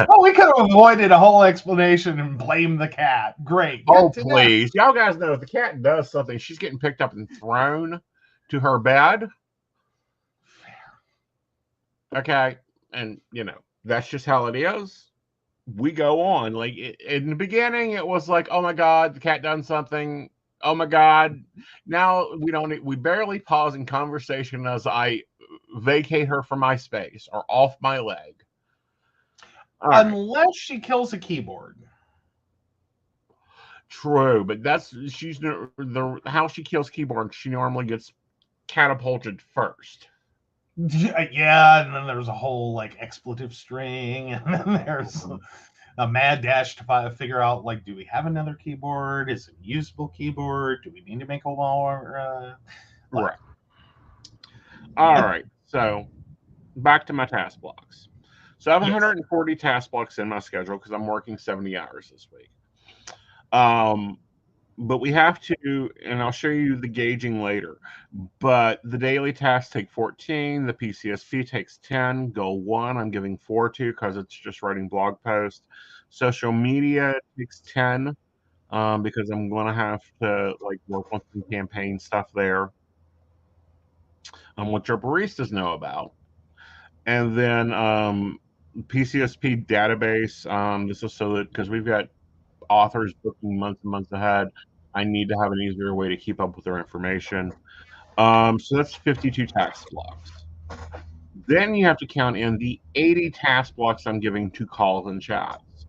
Well, we could have avoided a whole explanation and blamed the cat. Great. Oh, please. Y'all guys know if the cat does something, she's getting picked up and thrown to her bed. Okay. And, you know, that's just how it is. We go on. Like, in the beginning, it was like, oh my God, the cat done something. Oh my God. Now we barely pause in conversation as I vacate her from my space or off my leg. Unless she kills a keyboard. True, but she's how she kills keyboard. She normally gets catapulted first. Yeah, and then there's a whole like expletive string, and then there's a mad dash to figure out like, do we have another keyboard? Is it a usable keyboard? Do we need to make a more? Right. All right. So back to my task blocks. So I have 140 task blocks in my schedule because I'm working 70 hours this week. but we have to, and I'll show you the gauging later. But the daily tasks take 14. The PCSP takes 10. Goal 1, I'm giving 4 to because it's just writing blog posts. Social media takes 10 because I'm going to have to work on some campaign stuff there. What your baristas know about. And then PCSP database. This is so that because we've got authors booking months and months ahead, I need to have an easier way to keep up with their information. So that's 52 task blocks. Then you have to count in the 80 task blocks I'm giving to calls and chats.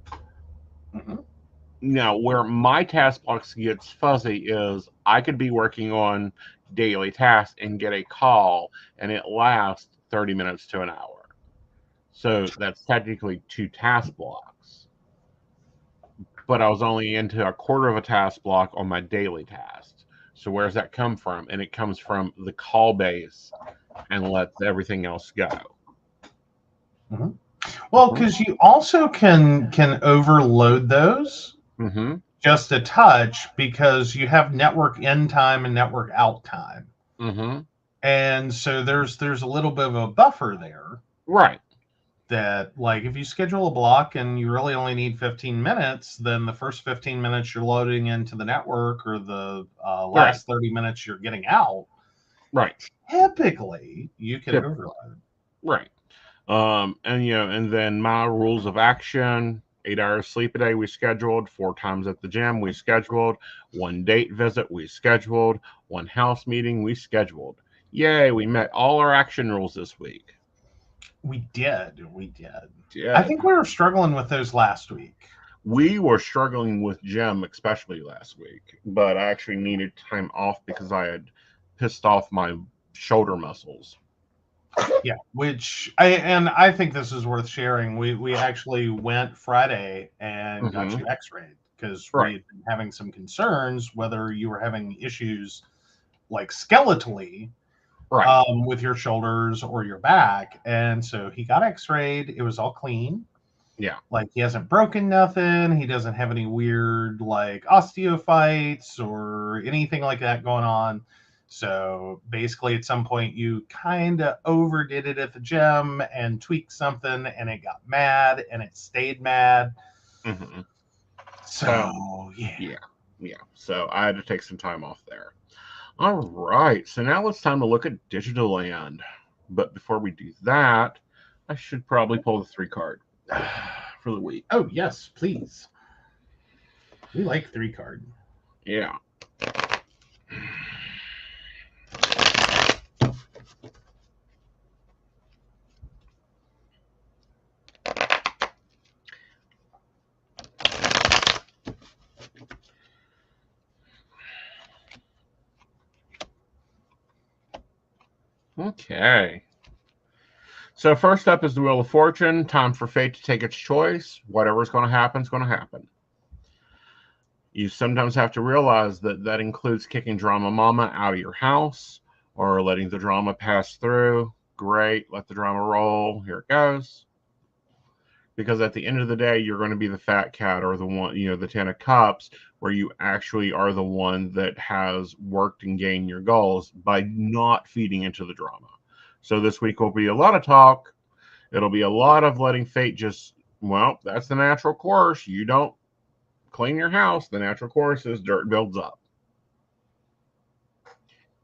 Mm-hmm. Now, where my task blocks gets fuzzy is I could be working on daily tasks and get a call, and it lasts 30 minutes to an hour. So that's technically 2 task blocks. But I was only into a quarter of a task block on my daily tasks. So where does that come from? And it comes from the call base and lets everything else go. Mm-hmm. Well, because you also can overload those just a touch because you have network in time and network out time. And so there's a little bit of a buffer there. Right. That if you schedule a block and you really only need 15 minutes, then the first 15 minutes you're loading into the network or the last 30 minutes you're getting out. Right. Typically, you can overload. Right. And then my rules of action: 8 hours sleep a day we scheduled, 4 times at the gym we scheduled, 1 date visit we scheduled, 1 house meeting we scheduled. Yay, we met all our action rules this week. We did. Yeah. I think we were struggling with those last week. We were struggling with gym, especially last week, but I actually needed time off because I had pissed off my shoulder muscles. Yeah, which I think this is worth sharing. We actually went Friday and got you x-rayed because we had been having some concerns whether you were having issues skeletally with your shoulders or your back. And so he got x-rayed. It was all clean. Yeah. He hasn't broken nothing. He doesn't have any weird osteophytes or anything like that going on. So basically at some point you kind of overdid it at the gym and tweaked something and it got mad and it stayed mad. So yeah. So I had to take some time off there. All right, so now it's time to look at Digital Land. But before we do that, I should probably pull the 3 card for the week. Oh, yes, please. We like 3 card. Yeah. Okay. So first up is the Wheel of Fortune. Time for fate to take its choice. Whatever's going to happen is going to happen. You sometimes have to realize that that includes kicking drama mama out of your house or letting the drama pass through. Great. Let the drama roll. Here it goes. Because at the end of the day, you're going to be the fat cat or the one, the 10 of cups, where you actually are the one that has worked and gained your goals by not feeding into the drama. So this week will be a lot of talk. It'll be a lot of letting fate just, that's the natural course. You don't clean your house. The natural course is dirt builds up.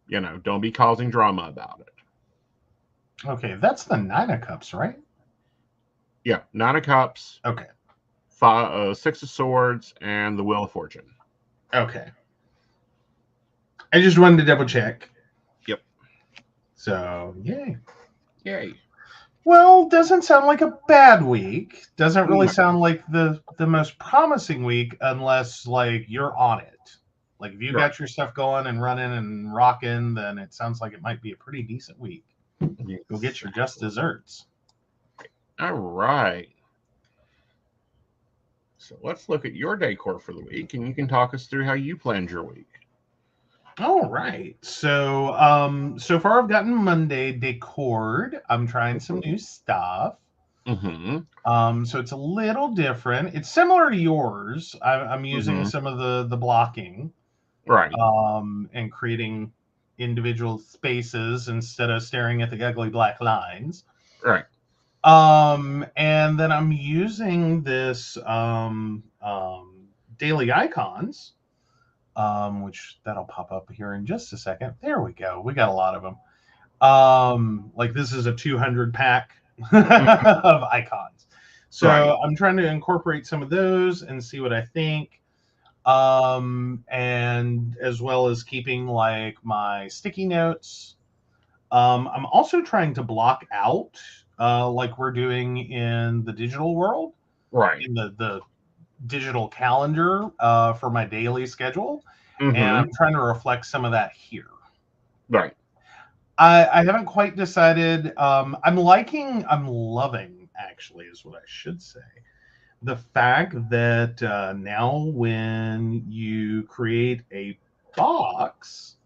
Don't be causing drama about it. Okay, that's the 9 of cups, right? Yeah, 9 of cups. Okay. 6 of swords and the Wheel of Fortune. Okay. I just wanted to double check. Yep. So, yay. Yay. Well, doesn't sound like a bad week. Doesn't really sound like the most promising week unless you're on it. If you got your stuff going and running and rocking, then it sounds like it might be a pretty decent week. Yes. Go get your just desserts. All right. So let's look at your decor for the week, and you can talk us through how you planned your week. All right. So, so far I've gotten Monday decored. I'm trying some new stuff. So it's a little different. It's similar to yours. I'm using some of the blocking Right. And creating individual spaces instead of staring at the ugly black lines. Right. And then I'm using this daily icons, which that'll pop up here in just a second. There we go. We got a lot of them. Like this is a 200 pack of icons. So Right. I'm trying to incorporate some of those and see what I think. And as well as keeping like my sticky notes. I'm also trying to block out, like we're doing in the digital world, Right. in the digital calendar for my daily schedule. And Mm-hmm. I'm trying to reflect some of that here. Right. I haven't quite decided. I'm loving, actually, is what I should say. The fact that now when you create a box,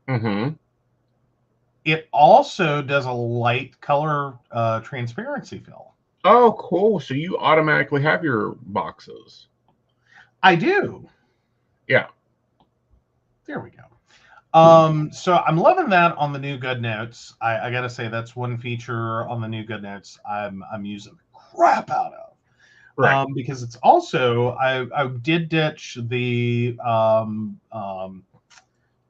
Mm-hmm. it also does a light color transparency fill. Oh, cool. So you automatically have your boxes. I do. Yeah. There we go. So I'm loving that on the new GoodNotes. I gotta say that's one feature on the new GoodNotes I'm using the crap out of. Right. Because it's also I did ditch the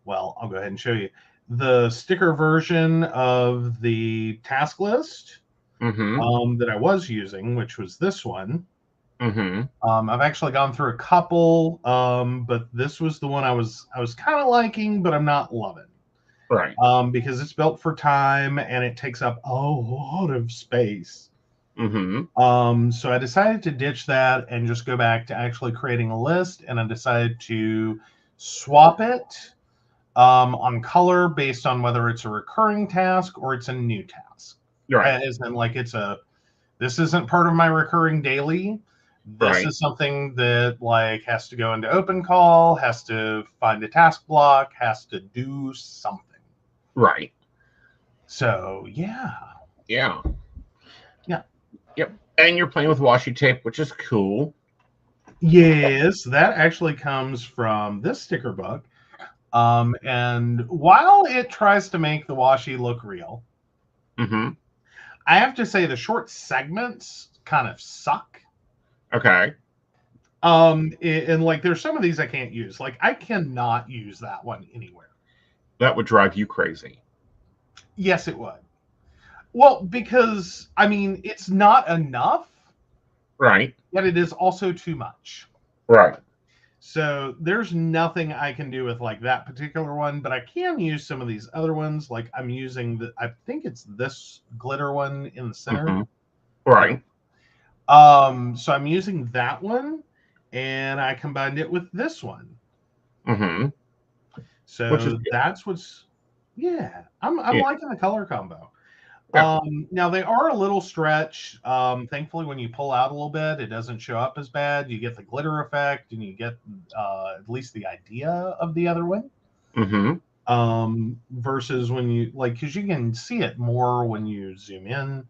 well, I'll go ahead and show you the sticker version of the task list Mm-hmm. that I was using, which was this one. Mm-hmm. I've actually gone through a couple, but this was the one I was kind of liking, but I'm not loving. Right. Because it's built for time and it takes up a lot of space. Mm-hmm. So I decided to ditch that and just go back to actually creating a list, and I decided to swap it on color based on whether it's a recurring task or it's a new task. Right. As in, like, this isn't part of my recurring daily. This Right. is something that like has to go into open call, has to find a task block, has to do something. Right. So yeah. Yeah. Yeah. Yep. And you're playing with washi tape, which is cool. Yes, that actually comes from this sticker book. And while it tries to make the washi look real, Mm-hmm. I have to say the short segments kind of suck. Okay. And like there's some of these I can't use. Like I cannot use that one anywhere. That would drive you crazy. Yes, it would. Well, because I mean, it's not enough, Right. yet it is also too much. Right. So there's nothing I can do with like that particular one, but I can use some of these other ones. Like I'm using I think it's this glitter one in the center. Mm-hmm. Right. So I'm using that one, and I combined it with this one. Mm-hmm. So that's what's, yeah, I'm liking the color combo. Yeah. Now they are a little stretch. Thankfully, when you pull out a little bit, it doesn't show up as bad. You get the glitter effect, and you get at least the idea of the other one. Mm-hmm. Versus when you because you can see it more when you zoom in.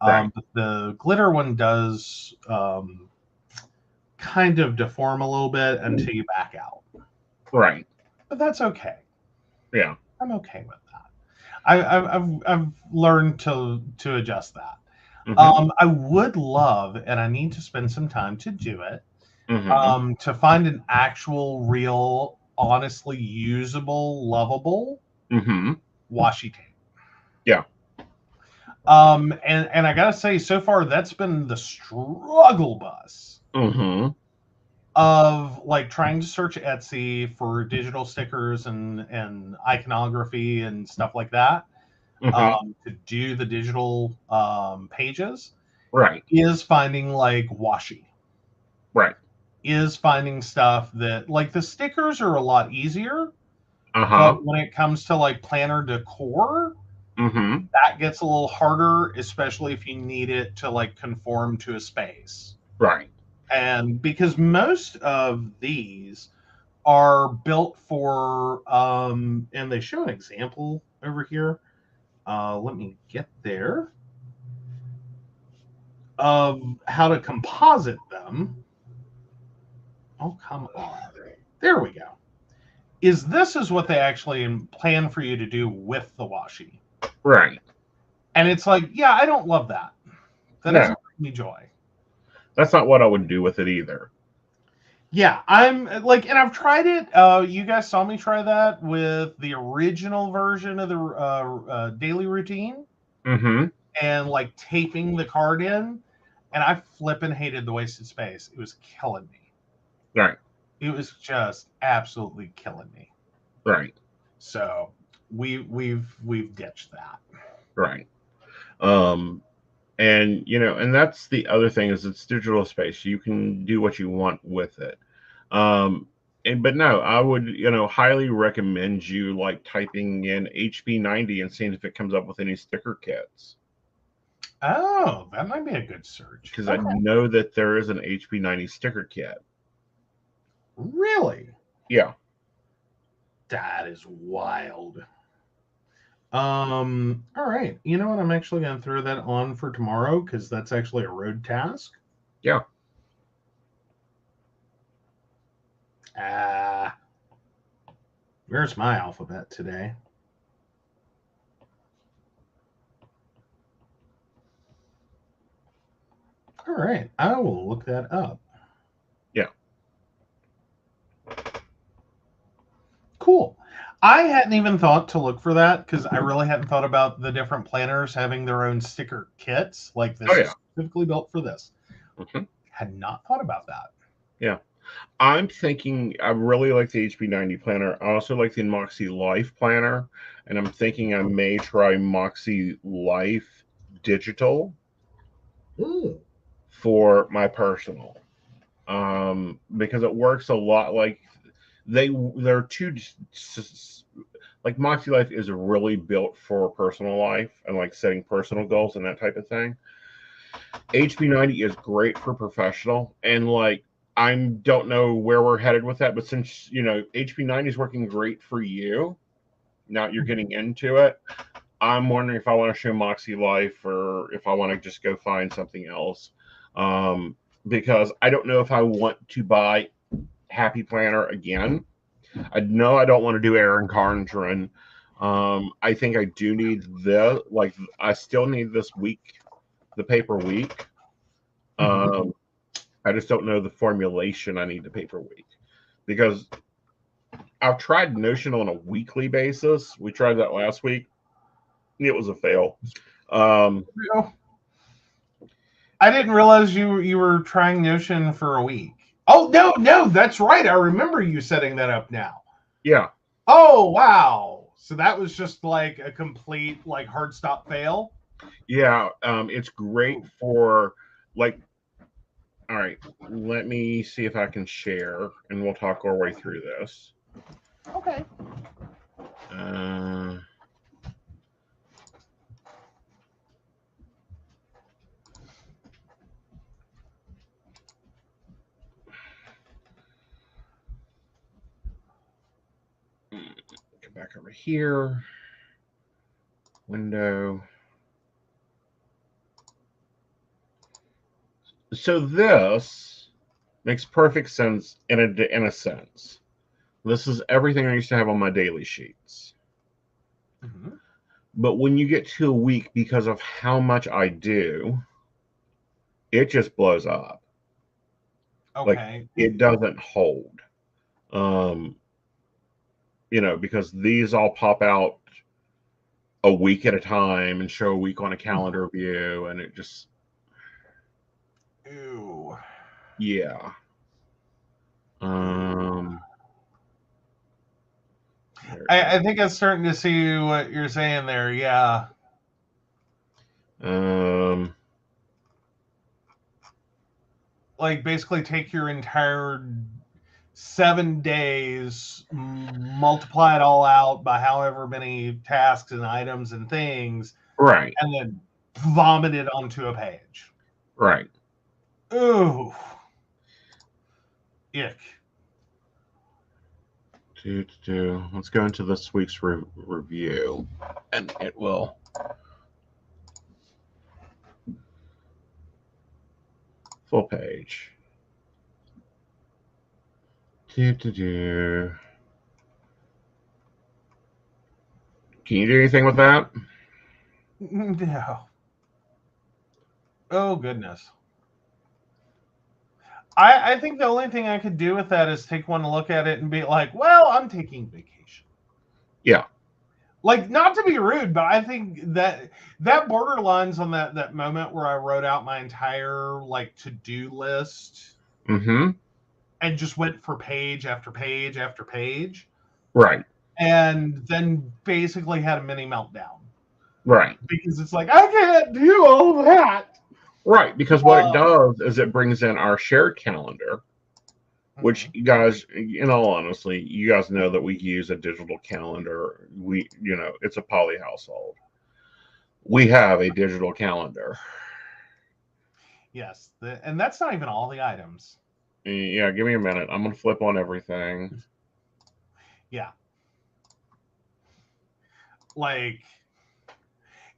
Right. But the glitter one does kind of deform a little bit until you back out. Right. But that's okay. Yeah. I'm okay with that. I've learned to adjust that. Mm-hmm. I would love, and I need to spend some time to do it, Mm-hmm. to find an actual, real, honestly usable, lovable Mm-hmm. washi tape. Yeah. And I gotta say, so far that's been the struggle bus Mm-hmm. of like trying to search Etsy for digital stickers and iconography and stuff like that. Mm-hmm. To do the digital pages, Right. is finding like washi, Right. is finding stuff that like the stickers are a lot easier, Uh-huh. but when it comes to like planner decor, Mm-hmm. that gets a little harder, especially if you need it to like conform to a space. Right. And because most of these are built for and they show an example over here. Let me get there. Of how to composite them. Oh, come on. There we go. this is what they actually plan for you to do with the washi. Right. And it's like, yeah, I don't love that. That No. doesn't bring me joy. That's not what I would do with it either. Yeah, I'm like, and I've tried it. You guys saw me try that with the original version of the daily routine, Mm-hmm. and like taping the card in, and I flippin' hated the wasted space. It was killing me. Right. It was just absolutely killing me. Right. So we've ditched that. Right. And and that's the other thing is it's digital space. You can do what you want with it. But no, I would, highly recommend you like typing in HP90 and seeing if it comes up with any sticker kits. Oh, that might be a good search. Because I know that there is an HP90 sticker kit. Really? Yeah. That is wild. All right. You know what? I'm actually going to throw that on for tomorrow because that's actually a road task. Yeah. Where's my alphabet today? All right. I will look that up. Yeah. Cool. I hadn't even thought to look for that because I really hadn't thought about the different planners having their own sticker kits. Like this is specifically built for this. Mm-hmm. Had not thought about that. Yeah. I'm thinking I really like the HP90 planner. I also like the Moxie Life planner. And I'm thinking I may try Moxie Life Digital for my personal. Because it works a lot like they're two, like Moxie Life is really built for personal life and like setting personal goals and that type of thing. HP90 is great for professional, and like I don't know where we're headed with that, but since HP90 is working great for you, now you're getting into it. I'm wondering if I want to show Moxie Life or if I want to just go find something else. Because I don't know if I want to buy Happy Planner again. I know I don't want to do Aaron Carntron. I think I do need I still need this week, the paper week. I just don't know the formulation I need the paper week because I've tried Notion on a weekly basis. We tried that last week. It was a fail. I didn't realize you were trying Notion for a week. Oh, no, that's right. I remember you setting that up now. Yeah. Oh, wow. So that was just like a complete like hard stop fail? Yeah. It's great for like, all right, let me see if I can share and we'll talk our way through this. Okay. Come back over here. Window. So this makes perfect sense in a sense. This is everything I used to have on my daily sheets. Mm-hmm. But when you get to a week, because of how much I do, it just blows up. Okay. Like it doesn't hold. Because these all pop out a week at a time and show a week on a calendar view, and it just Ew. Yeah. I think I'm starting to see what you're saying there. Yeah. Like basically take your entire 7 days, multiply it all out by however many tasks and items and things, right, and then vomit it onto a page. Right. Ooh. Ick. Let's go into this week's review, and it will. Full page. Can you do anything with that? No. Oh, goodness. I think the only thing I could do with that is take one look at it and be like, well, I'm taking vacation. Yeah. Like, not to be rude, but I think that borderlines on that moment where I wrote out my entire like to-do list Mm-hmm. and just went for page after page after page. Right. And then basically had a mini meltdown. Right. Because it's like, I can't do all that. Right, because what it does is it brings in our shared calendar, which you guys, in all honesty, you guys know that we use a digital calendar. It's a poly household. We have a digital calendar. Yes, and that's not even all the items. Yeah, give me a minute. I'm going to flip on everything. Yeah.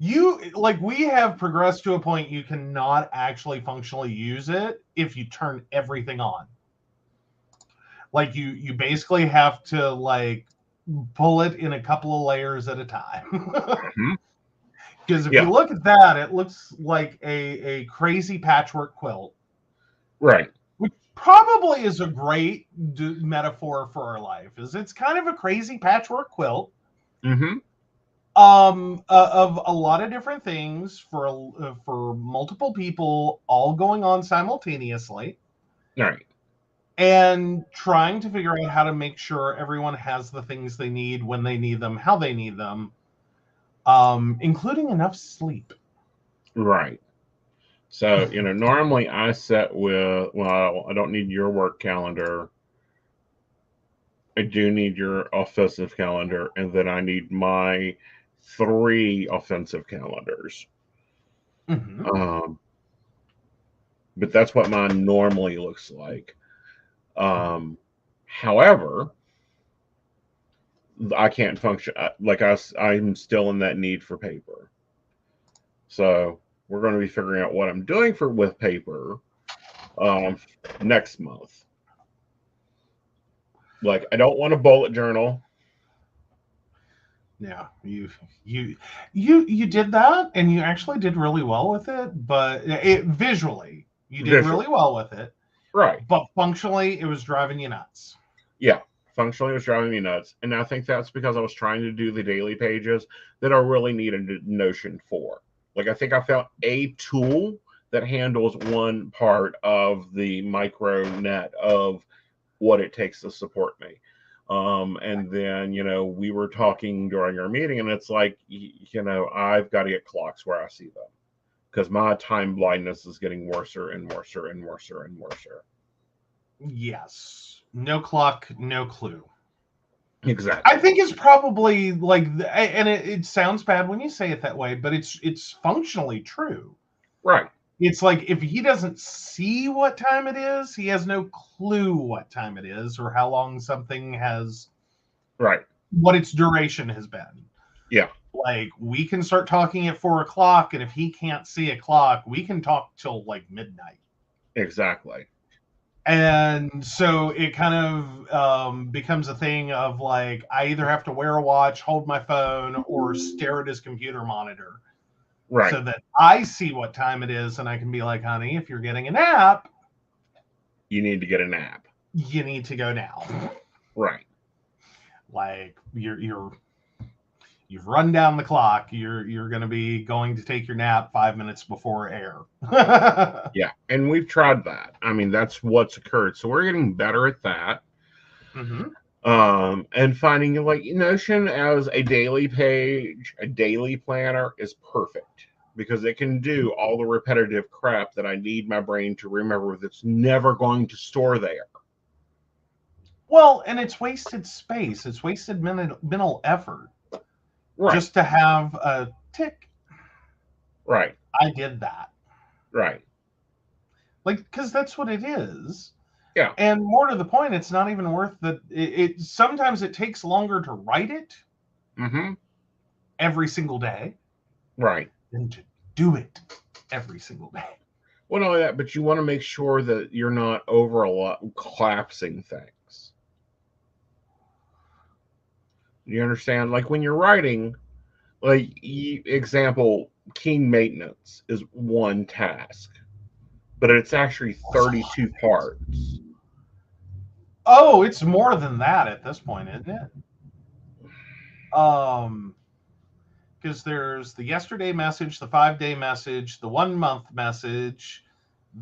We have progressed to a point you cannot actually functionally use it if you turn everything on. Like you basically have to like pull it in a couple of layers at a time. Because if you look at that, it looks like a crazy patchwork quilt. Right. Which probably is a great metaphor for our life. It's kind of a crazy patchwork quilt. Mm-hmm. Of a lot of different things for multiple people all going on simultaneously. Right. And trying to figure out how to make sure everyone has the things they need when they need them, how they need them, including enough sleep. Right. So, normally I set with, I don't need your work calendar. I do need your offensive calendar, and then I need my 3 offensive calendars. Mm-hmm. But that's what mine normally looks like. However, I can't function I'm still in that need for paper. So we're going to be figuring out what I'm doing with paper next month. Like, I don't want a bullet journal. Yeah, you did that, and you actually did really well with it. But visually, you did really well with it. Right. But functionally, it was driving you nuts. Yeah, functionally, it was driving me nuts, and I think that's because I was trying to do the daily pages that I really needed a Notion for. Like, I think I found a tool that handles one part of the micro net of what it takes to support me. And then, we were talking during our meeting, and it's like, I've got to get clocks where I see them because my time blindness is getting worser and worser and worser and worser. Yes. No clock, no clue. Exactly. I think it's probably like, and it sounds bad when you say it that way, but it's functionally true. Right. It's like if he doesn't see what time it is, he has no clue what time it is or how long something has. Right. What its duration has been. Yeah. Like, we can start talking at 4:00, and if he can't see a clock, we can talk till like midnight. Exactly. And so it kind of becomes a thing of like, I either have to wear a watch, hold my phone, or stare at his computer monitor. Right. So that I see what time it is, and I can be like, honey, if you're getting a nap, you need to get a nap. You need to go now. Right. Like, you've run down the clock. You're going to be going to take your nap 5 minutes before air. Yeah, and we've tried that. I mean, that's what's occurred. So we're getting better at that. Mm-hmm. And finding like Notion as a daily page, a daily planner is perfect because it can do all the repetitive crap that I need my brain to remember that's never going to store there. Well, and it's wasted space. It's wasted mental effort. Right. Just to have a tick. Right. I did that. Right. Like, because that's what it is. Yeah. And more to the point, it's not even worth the. It sometimes it takes longer to write it. Mm-hmm. Every single day. Right. Than to do it every single day. Well, not only that, but you want to make sure that you're not collapsing things. You understand? Like when you're writing, Like, example, keen maintenance is one task, but it's actually 32 parts. Oh, it's more than that at this point, isn't it? Because there's the yesterday message, the 5-day message, the 1 month message,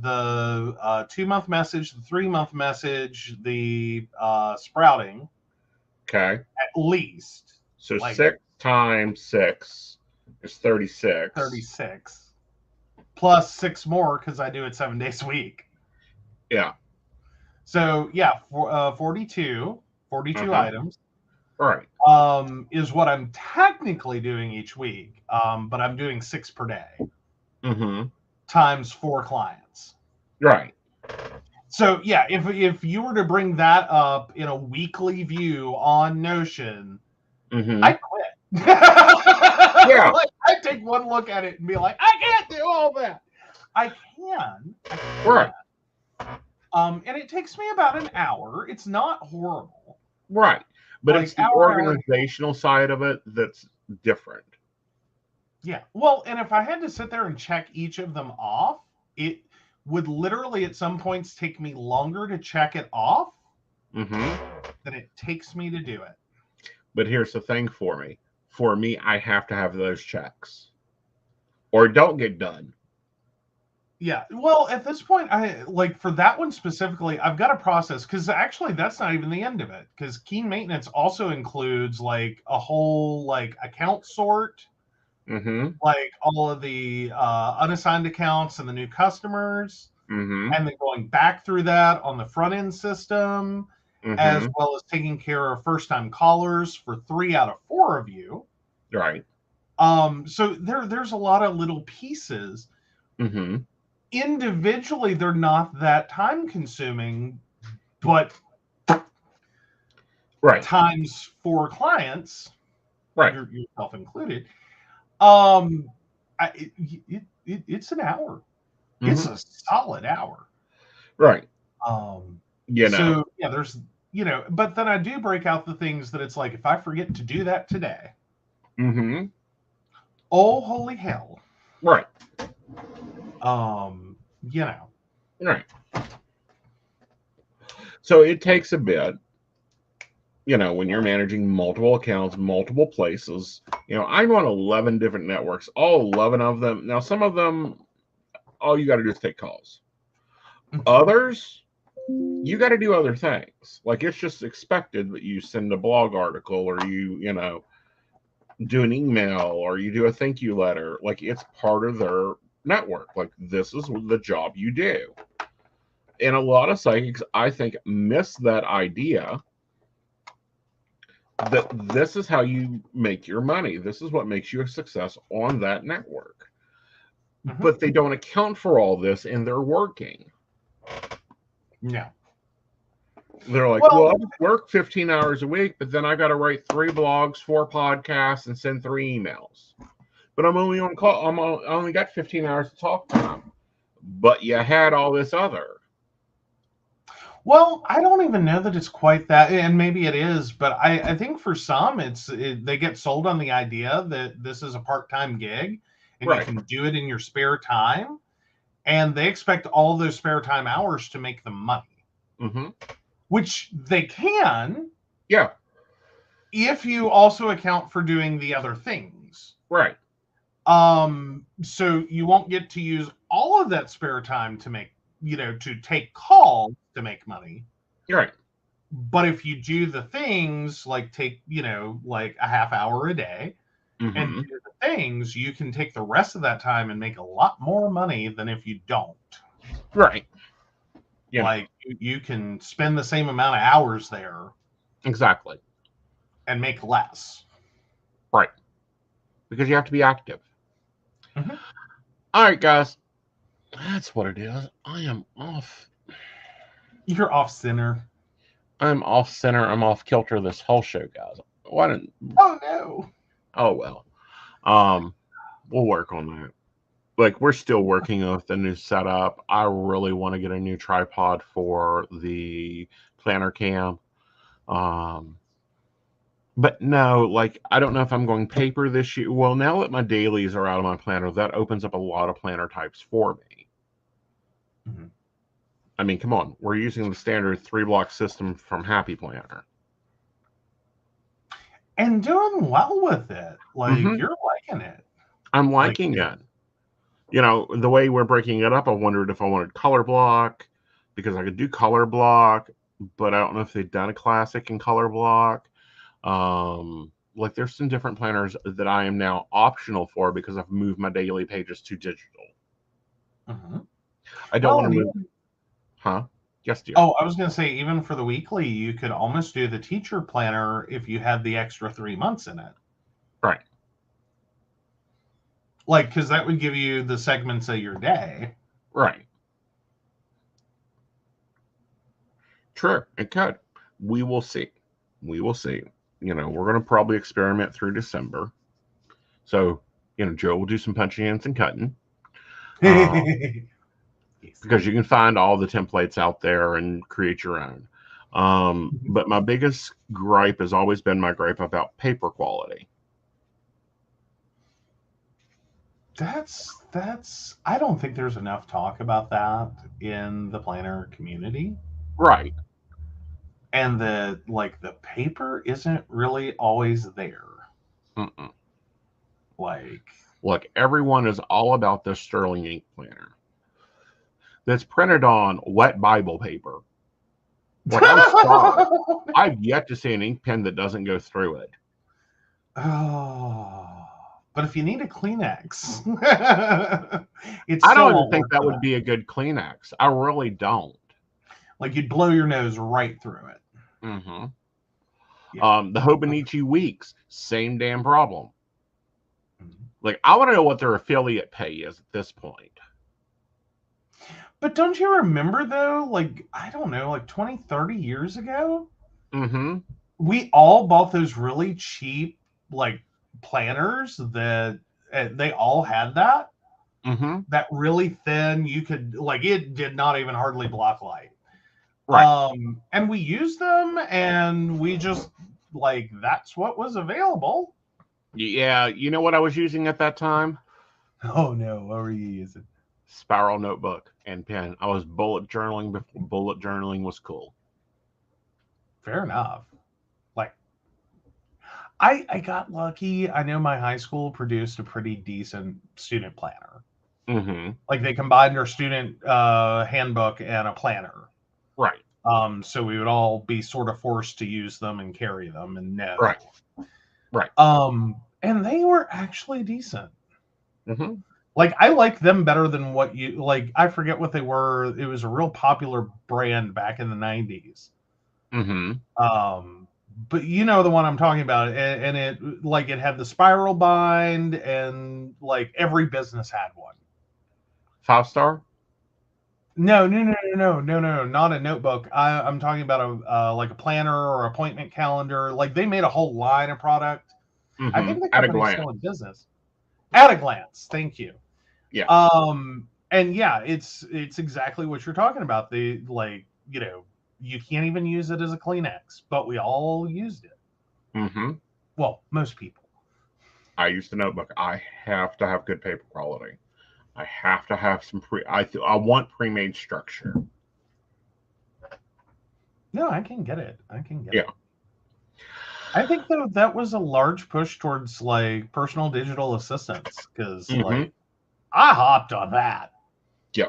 the 2 month message, the 3 month message, the sprouting. Okay. At least. So like 6 times 6 is 36. 36. Plus 6 more because I do it 7 days a week. Yeah. So yeah, 42 items. Right. Is what I'm technically doing each week. But I'm doing 6 per day. Times 4 clients. Right. So yeah, if you were to bring that up in a weekly view on Notion, I'd quit. Yeah. Like, I'd take one look at it and be like, I can't do all that. I can. Right. And it takes me about an hour. It's not horrible. Right. But like it's the organizational side of it that's different. Yeah. Well, and if I had to sit there and check each of them off, it would literally at some points take me longer to check it off than it takes me to do it. But here's the thing for me. For me, I have to have those checks or it don't get done. Yeah. Well, at this point, I like for that one specifically, I've got a process because actually that's not even the end of it. Because keen maintenance also includes like a whole like account sort, like all of the unassigned accounts and the new customers, and then going back through that on the front end system, as well as taking care of first time callers for 3 out of 4 of you. Right. So there's a lot of little pieces. Individually, they're not that time consuming, but times 4 clients, right, yourself included, it's an hour. It's a solid hour. Right. You know. So yeah, there's but then I do break out the things that it's like if I forget to do that today. Oh holy hell. Right. Right. So it takes a bit, when you're managing multiple accounts, multiple places. I'm on 11 different networks, all 11 of them. Now, some of them, all you got to do is take calls. Others, you got to do other things. Like it's just expected that you send a blog article or you do an email or you do a thank you letter. Like it's part of their network. Like this is the job you do. And a lot of psychics, I think, miss that idea that this is how you make your money. This is what makes you a success on that network. But they don't account for all this in their working. Yeah. They're like, well, I work 15 hours a week, but then I got to write 3 blogs, 4 podcasts, and send 3 emails. But I'm only on call. I only got 15 hours to talk time. But you had all this other. Well, I don't even know that it's quite that, and maybe it is, but I think for some, they get sold on the idea that this is a part-time gig, and you can do it in your spare time, and they expect all those spare time hours to make them money, which they can, if you also account for doing the other things, right? So you won't get to use all of that spare time to make. To take calls to make money. Right. But if you do the things like take, like a half hour a day and do the things, you can take the rest of that time and make a lot more money than if you don't. Right. Like you can spend the same amount of hours there. Exactly. And make less. Right. Because you have to be active. All right, guys. That's what it is. I am off. You're off center. I'm off center. I'm off kilter this whole show, guys. Why didn't? Oh no. Oh well. We'll work on that. Like we're still working with the new setup. I really want to get a new tripod for the planner cam. But no, like, I don't know if I'm going paper this year. Well, now that my dailies are out of my planner, that opens up a lot of planner types for me. Mm-hmm. I mean, come on. We're using the standard 3-block system from Happy Planner. And doing well with it. Like, you're liking it. I'm liking it. You know, the way we're breaking it up, I wondered if I wanted color block, because I could do color block, but I don't know if they've done a classic in color block. Like, there's some different planners that I am now optional for because I've moved my daily pages to digital. I don't want to move. Huh? Yes, dear. Oh, I was going to say, even for the weekly, you could almost do the teacher planner if you had the extra 3 months in it. Right. Like, because that would give you the segments of your day. Right. True. It could. We will see. We will see. You know, we're going to probably experiment through December. So, you know, Joe will do some punching ins and cutting. Because you can find all the templates out there and create your own. But my biggest gripe has always been my gripe about paper quality. That's I don't think there's enough talk about that in the planner community. Right. And the paper isn't really always there. Like, look, everyone is all about this Sterling ink planner that's printed on wet Bible paper. Like, I'm sorry. I've yet to see an ink pen that doesn't go through it. Oh, but if you need a Kleenex, I don't even think that would be a good Kleenex. I really don't. Like, you'd blow your nose right through it. Yeah. The Hobonichi Weeks, same damn problem. Like, I want to know what their affiliate pay is at this point. But don't you remember, though, like, I don't know, like 20, 30 years ago? We all bought those really cheap, like, planners that they all had that. That really thin, you could, like, it did not even hardly block light. Right. And we used them, and we just, like, that's what was available. Yeah, you know what I was using at that time? Oh, no, what were you using? Spiral notebook and pen. I was bullet journaling before bullet journaling was cool. Fair enough. Like, I got lucky. I know my high school produced a pretty decent student planner. Like, they combined our student handbook and a planner. Right. So we would all be sort of forced to use them and carry them and know. Right. Right. And they were actually decent. Like, I like them better than what you like. I forget what they were. It was a real popular brand back in the 90s. But you know the one I'm talking about, and it, like, it had the spiral bind, and like every business had one. 5-star? No, not a notebook. I'm talking about a planner or appointment calendar. Like, they made a whole line of product. I think the company's still in business. At a glance, thank you. Yeah. And yeah, it's exactly what you're talking about. They, like, you know, you can't even use it as a Kleenex, but we all used it. Well, most people. I used the notebook. I have to have good paper quality. I have to have some I want pre-made structure. No, I can get it. It. I think that was a large push towards, like, personal digital assistants, because like, I hopped on that. Yeah.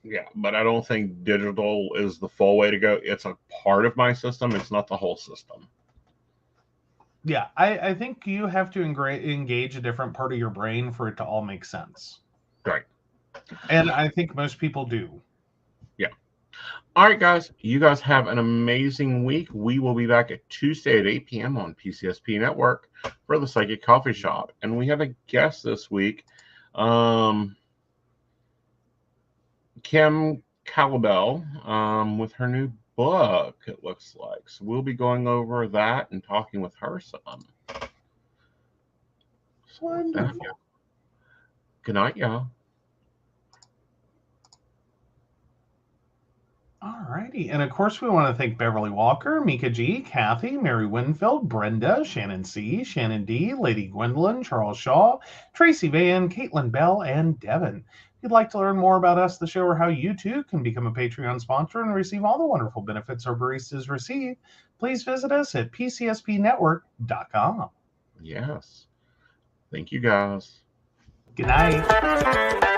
Yeah, but I don't think digital is the full way to go. It's a part of my system. It's not the whole system. Yeah, I think you have to engage a different part of your brain for it to all make sense. Right. And I think most people do. Yeah. All right, guys. You guys have an amazing week. We will be back at Tuesday at 8 p.m. on PCSP Network for the Psychic Coffee Shop. And we have a guest this week, Kim Calabell, with her new book, it looks like. So we'll be going over that and talking with her some. Wonderful. Good night, y'all. Alrighty. And of course, we want to thank Beverly Walker, Mika G, Kathy, Mary Winfield, Brenda, Shannon C, Shannon D, Lady Gwendolyn, Charles Shaw, Tracy Van, Caitlin Bell, and Devin. If you'd like to learn more about us, the show, or how you too can become a Patreon sponsor and receive all the wonderful benefits our baristas receive, please visit us at PCSPnetwork.com. Yes. Thank you, guys. Good night.